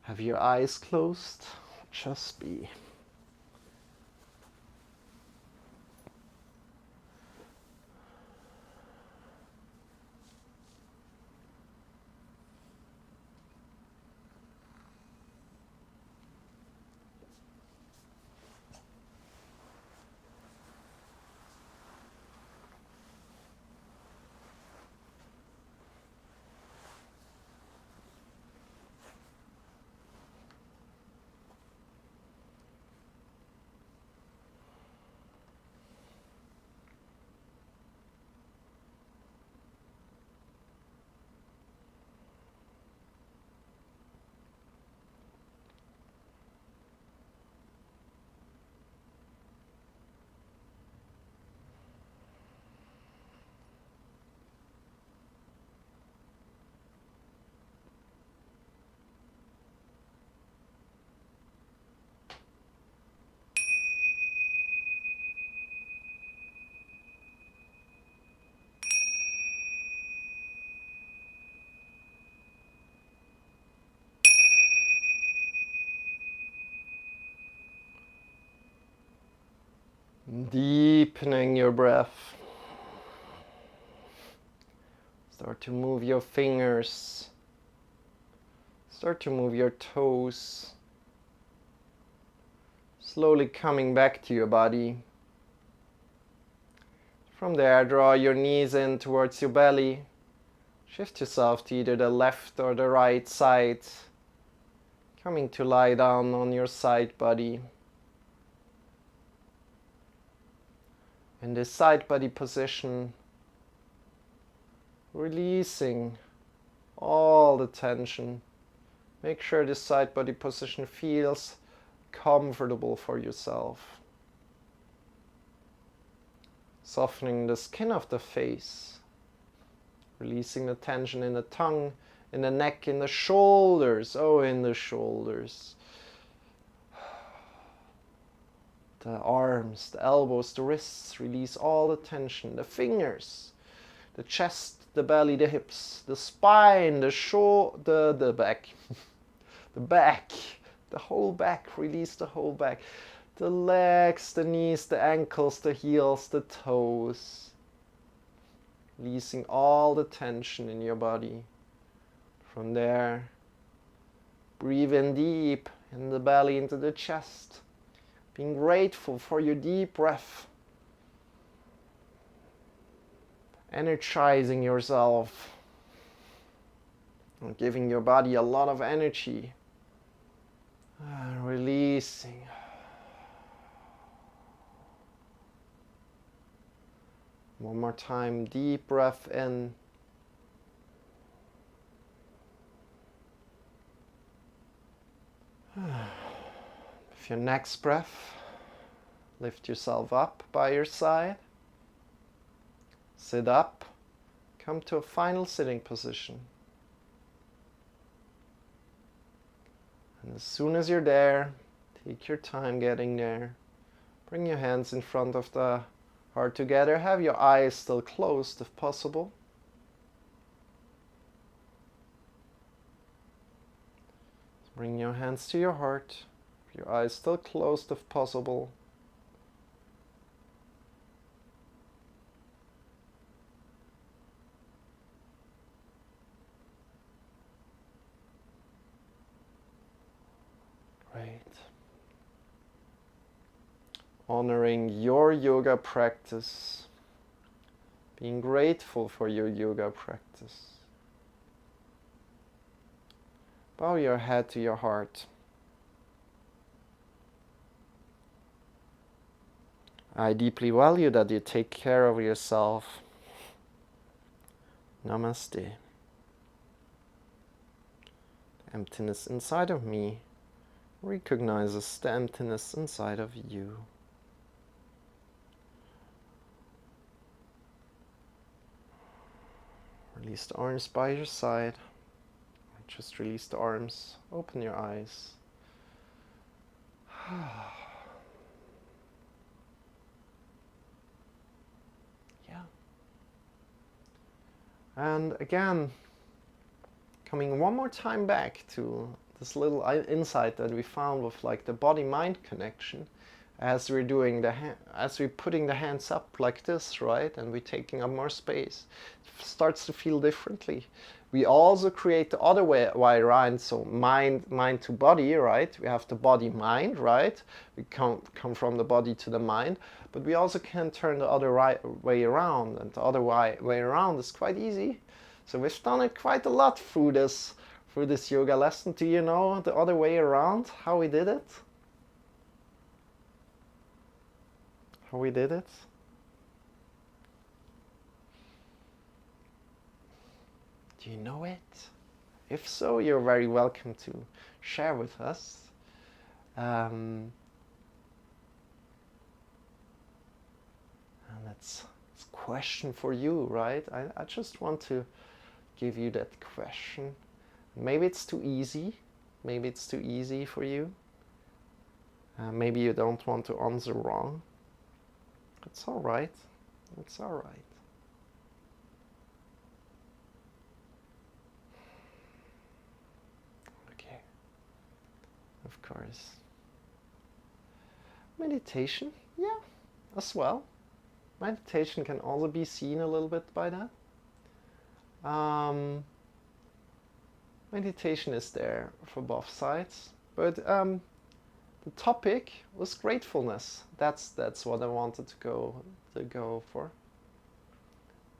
Have your eyes closed. Just be. Deepening your breath. Start to move your fingers. Start to move your toes. Slowly coming back to your body. From there, draw your knees in towards your belly. Shift yourself to either the left or the right side. Coming to lie down on your side body. In this side body position, releasing all the tension. Make sure this side body position feels comfortable for yourself. Softening the skin of the face. Releasing the tension in the tongue, in the neck, in the shoulders. Oh, in the shoulders. The arms, the elbows, the wrists. Release all the tension. The fingers, the chest, the belly, the hips, the spine, the back. The back, the whole back. Release the whole back. The legs, the knees, the ankles, the heels, the toes. Releasing all the tension in your body. From there, breathe in deep in the belly, into the chest. Being grateful for your deep breath. Energizing yourself. And giving your body a lot of energy. And releasing. One more time, deep breath in. With your next breath, lift yourself up by your side. Sit up. Come to a final sitting position. And as soon as you're there, take your time getting there. Bring your hands in front of the heart together. Have your eyes still closed if possible. Bring your hands to your heart. Your eyes still closed if possible. Great. Honoring your yoga practice. Being grateful for your yoga practice. Bow your head to your heart. I deeply value that you take care of yourself. Namaste. Emptiness inside of me recognizes the emptiness inside of you. Release the arms by your side. Just release the arms. Open your eyes. Yeah. And again, coming one more time back to this little insight that we found with like the body-mind connection, as we're doing as we're putting the hands up like this, right, and we're taking up more space, it starts to feel differently. We also create the other way around, so mind to body, right? We have the body-mind, right? We come from the body to the mind, but we also can turn the other way around, and the other way around is quite easy. So we've done it quite a lot through this yoga lesson. Do you know the other way around, how we did it? How we did it? Do you know it? If so, you're very welcome to share with us. And that's a question for you, right? I just want to give you that question. Maybe it's too easy. Maybe it's too easy for you. Maybe you don't want to answer wrong. It's all right. It's all right. Okay. Of course. Meditation, yeah. as well. Meditation can also be seen a little bit by that. Meditation is there for both sides, but the topic was gratefulness. That's what I wanted to go for.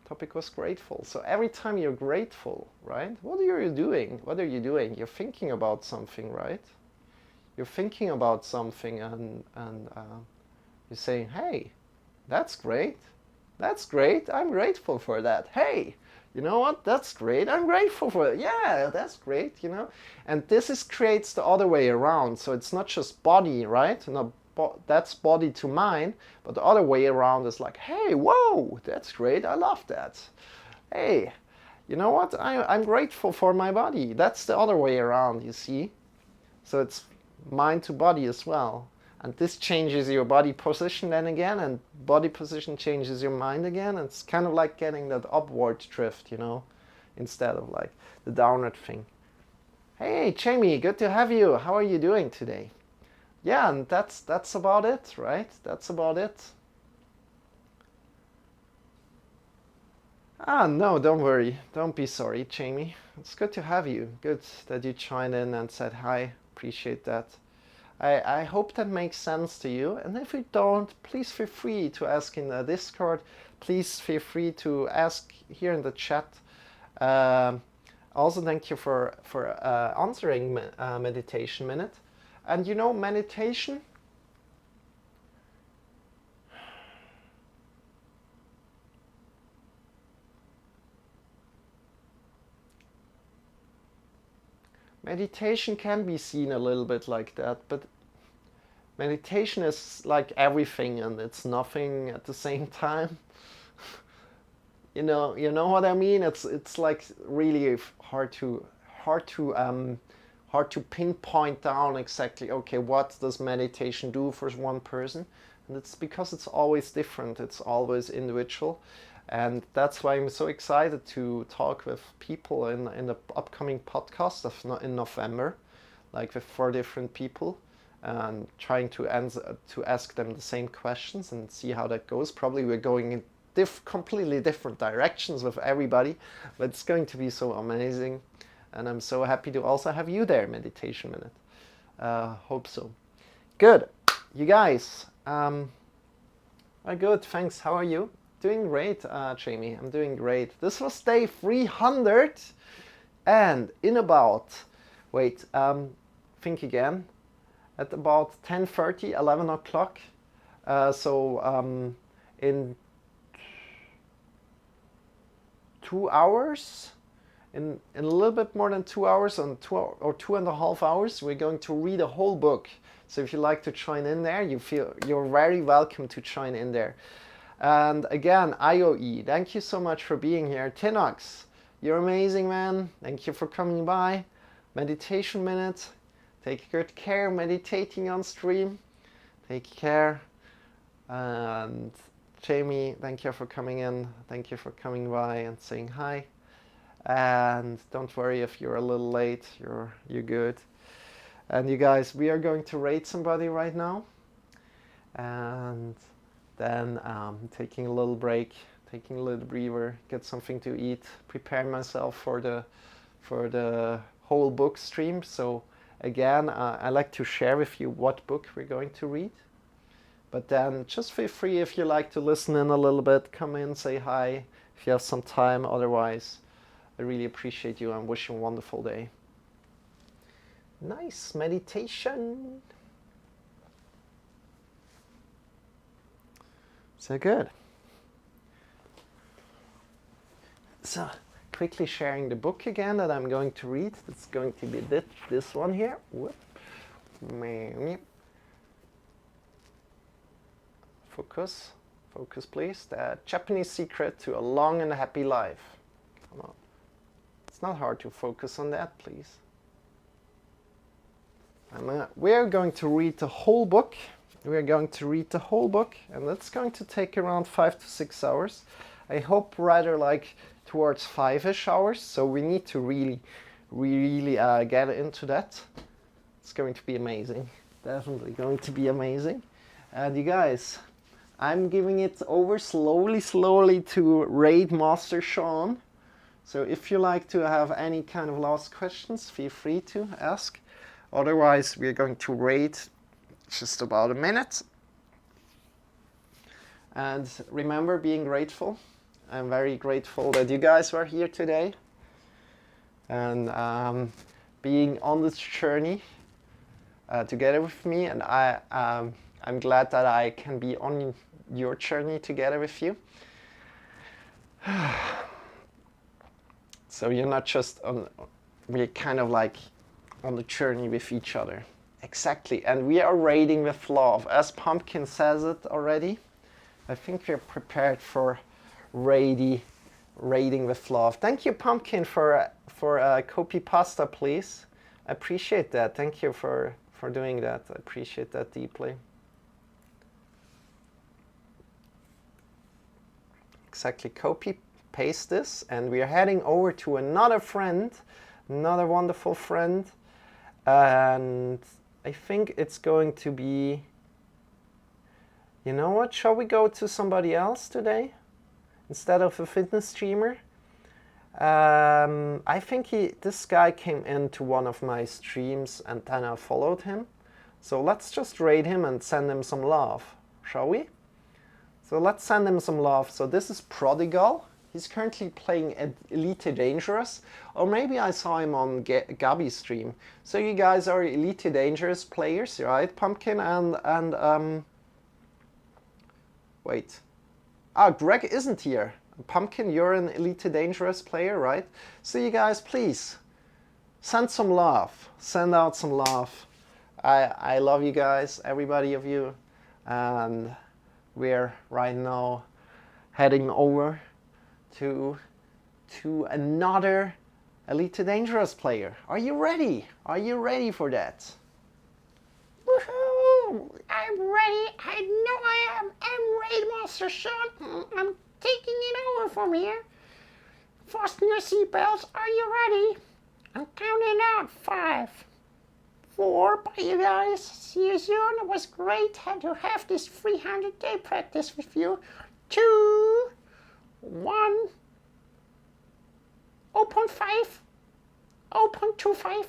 Topic was grateful. So every time you're grateful, right? What are you doing? What are you doing? You're thinking about something, right? You're thinking about something, and you're saying, "Hey, that's great. That's great. I'm grateful for that. Hey, you know what? That's great. I'm grateful for it. Yeah, that's great, you know." And this creates the other way around. So it's not just body, right? No, that's body to mind, but the other way around is like, "Hey, whoa, that's great. I love that. Hey, you know what? I'm grateful for my body." That's the other way around, you see? So it's mind to body as well. And this changes your body position then again, and body position changes your mind again. And it's kind of like getting that upward drift, you know, instead of like the downward thing. Hey, Jamie, good to have you. How are you doing today? Yeah, and that's about it, right? That's about it. Ah, no, don't worry. Don't be sorry, Jamie. It's good to have you. Good that you joined in and said hi. Appreciate that. I hope that makes sense to you. And if it don't, please feel free to ask in the Discord. Please feel free to ask here in the chat. Also, thank you for answering Meditation Minute. And you know, meditation, meditation can be seen a little bit like that, but meditation is like everything and it's nothing at the same time. You know what I mean? It's like really hard to pinpoint down exactly. Okay, what does meditation do for one person? And it's because it's always different. It's always individual, and that's why I'm so excited to talk with people in the upcoming podcast in November, like with 4 different people, and trying to ask them the same questions and see how that goes. Probably we're going in completely different directions with everybody, but it's going to be so amazing, and I'm so happy to also have you there, Meditation Minute. Hope so. Good, you guys. Good, thanks. How are you? Doing great, Jamie. I'm doing great. This was day 300, and in about, think again, at about 10:30, 11 o'clock. In 2 hours, in a little bit more than 2 hours, on 2.5 hours, we're going to read a whole book. So if you like to join in there, you're very welcome to join in there. And again, IOE, thank you so much for being here. Tinox, you're amazing, man. Thank you for coming by. Meditation Minute. Take good care meditating on stream. Take care. And Jamie, thank you for coming in. Thank you for coming by and saying hi. And don't worry if you're a little late. You're good. And you guys, we are going to rate somebody right now. And then taking a little break, taking a little breather, get something to eat, prepare myself for the whole book stream. So again, I like to share with you what book we're going to read. But then just feel free, if you like to listen in a little bit, come in, say hi if you have some time. Otherwise, I really appreciate you and wish you a wonderful day. Nice meditation. So good. So quickly sharing the book again that I'm going to read. It's going to be this one here. Whoop. Focus please. The Japanese Secret to a Long and Happy Life. Come on. It's not hard to focus on that, please. We're going to read the whole book. We're going to read the whole book, and that's going to take around 5 to 6 hours. I hope rather like towards 5-ish hours, so we need to really get into that. It's going to be amazing. Definitely going to be amazing. And you guys, I'm giving it over slowly to Raid Master Shawn. So if you like to have any kind of last questions, feel free to ask. Otherwise, we're going to raid just about a minute. And remember being grateful. I'm very grateful that you guys were here today. And being on this journey together with me. And I'm glad that I can be on your journey together with you. So you're not just on, we're kind of like on the journey with each other. Exactly, and we are raiding with love. As Pumpkin says it already, I think we're prepared for raiding with love. Thank you, Pumpkin, for copy pasta, please. I appreciate that. Thank you for doing that. I appreciate that deeply. Exactly, copy paste this, and we are heading over to another friend, another wonderful friend, and I think it's going to be, you know what, shall we go to somebody else today instead of a fitness streamer? I think this guy came into one of my streams and then I followed him, so let's just raid him and send him some love, shall we? So let's send him some love. So this is Prodigal. He's currently playing Elite Dangerous, or maybe I saw him on Gabby's stream. So you guys are Elite Dangerous players, right? Pumpkin and wait. Ah, Greg isn't here. Pumpkin, you're an Elite Dangerous player, right? So you guys, please, send some love. Send out some love. I love you guys, everybody of you. And we're right now heading over to another Elite Dangerous player. Are you ready? Are you ready for that? Woohoo! I'm ready. I know I am. I'm ready, Master Shawn. I'm taking it over from here. Fasten your seatbelts. Are you ready? I'm counting out 5, 4. Bye, you guys. See you soon. It was great to have this 300-day practice with you. 2, 1, 0.5, 0.25,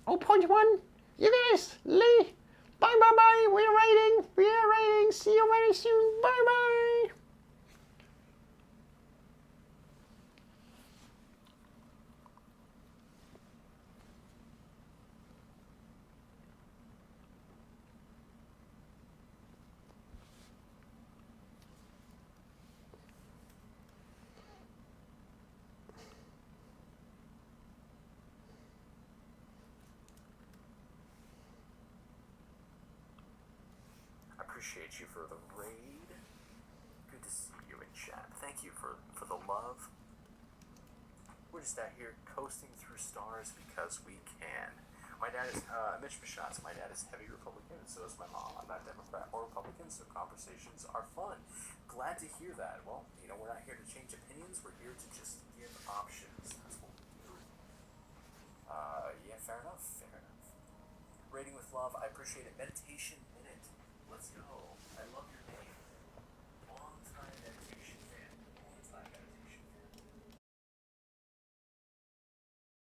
0.1. You guys, Lee. Bye. We're raiding. See you very soon. Bye. Appreciate you for the raid. Good to see you in chat. Thank you for the love. We're just out here coasting through stars because we can. My dad is Mitch Bishots. My dad is heavy Republican, so is my mom. I'm not Democrat or Republican, so conversations are fun. Glad to hear that. Well, you know, we're not here to change opinions. We're here to just give options. That's what we do. Yeah, fair enough. Rating with love. I appreciate it. Meditation Minute. Let's go. I love your name.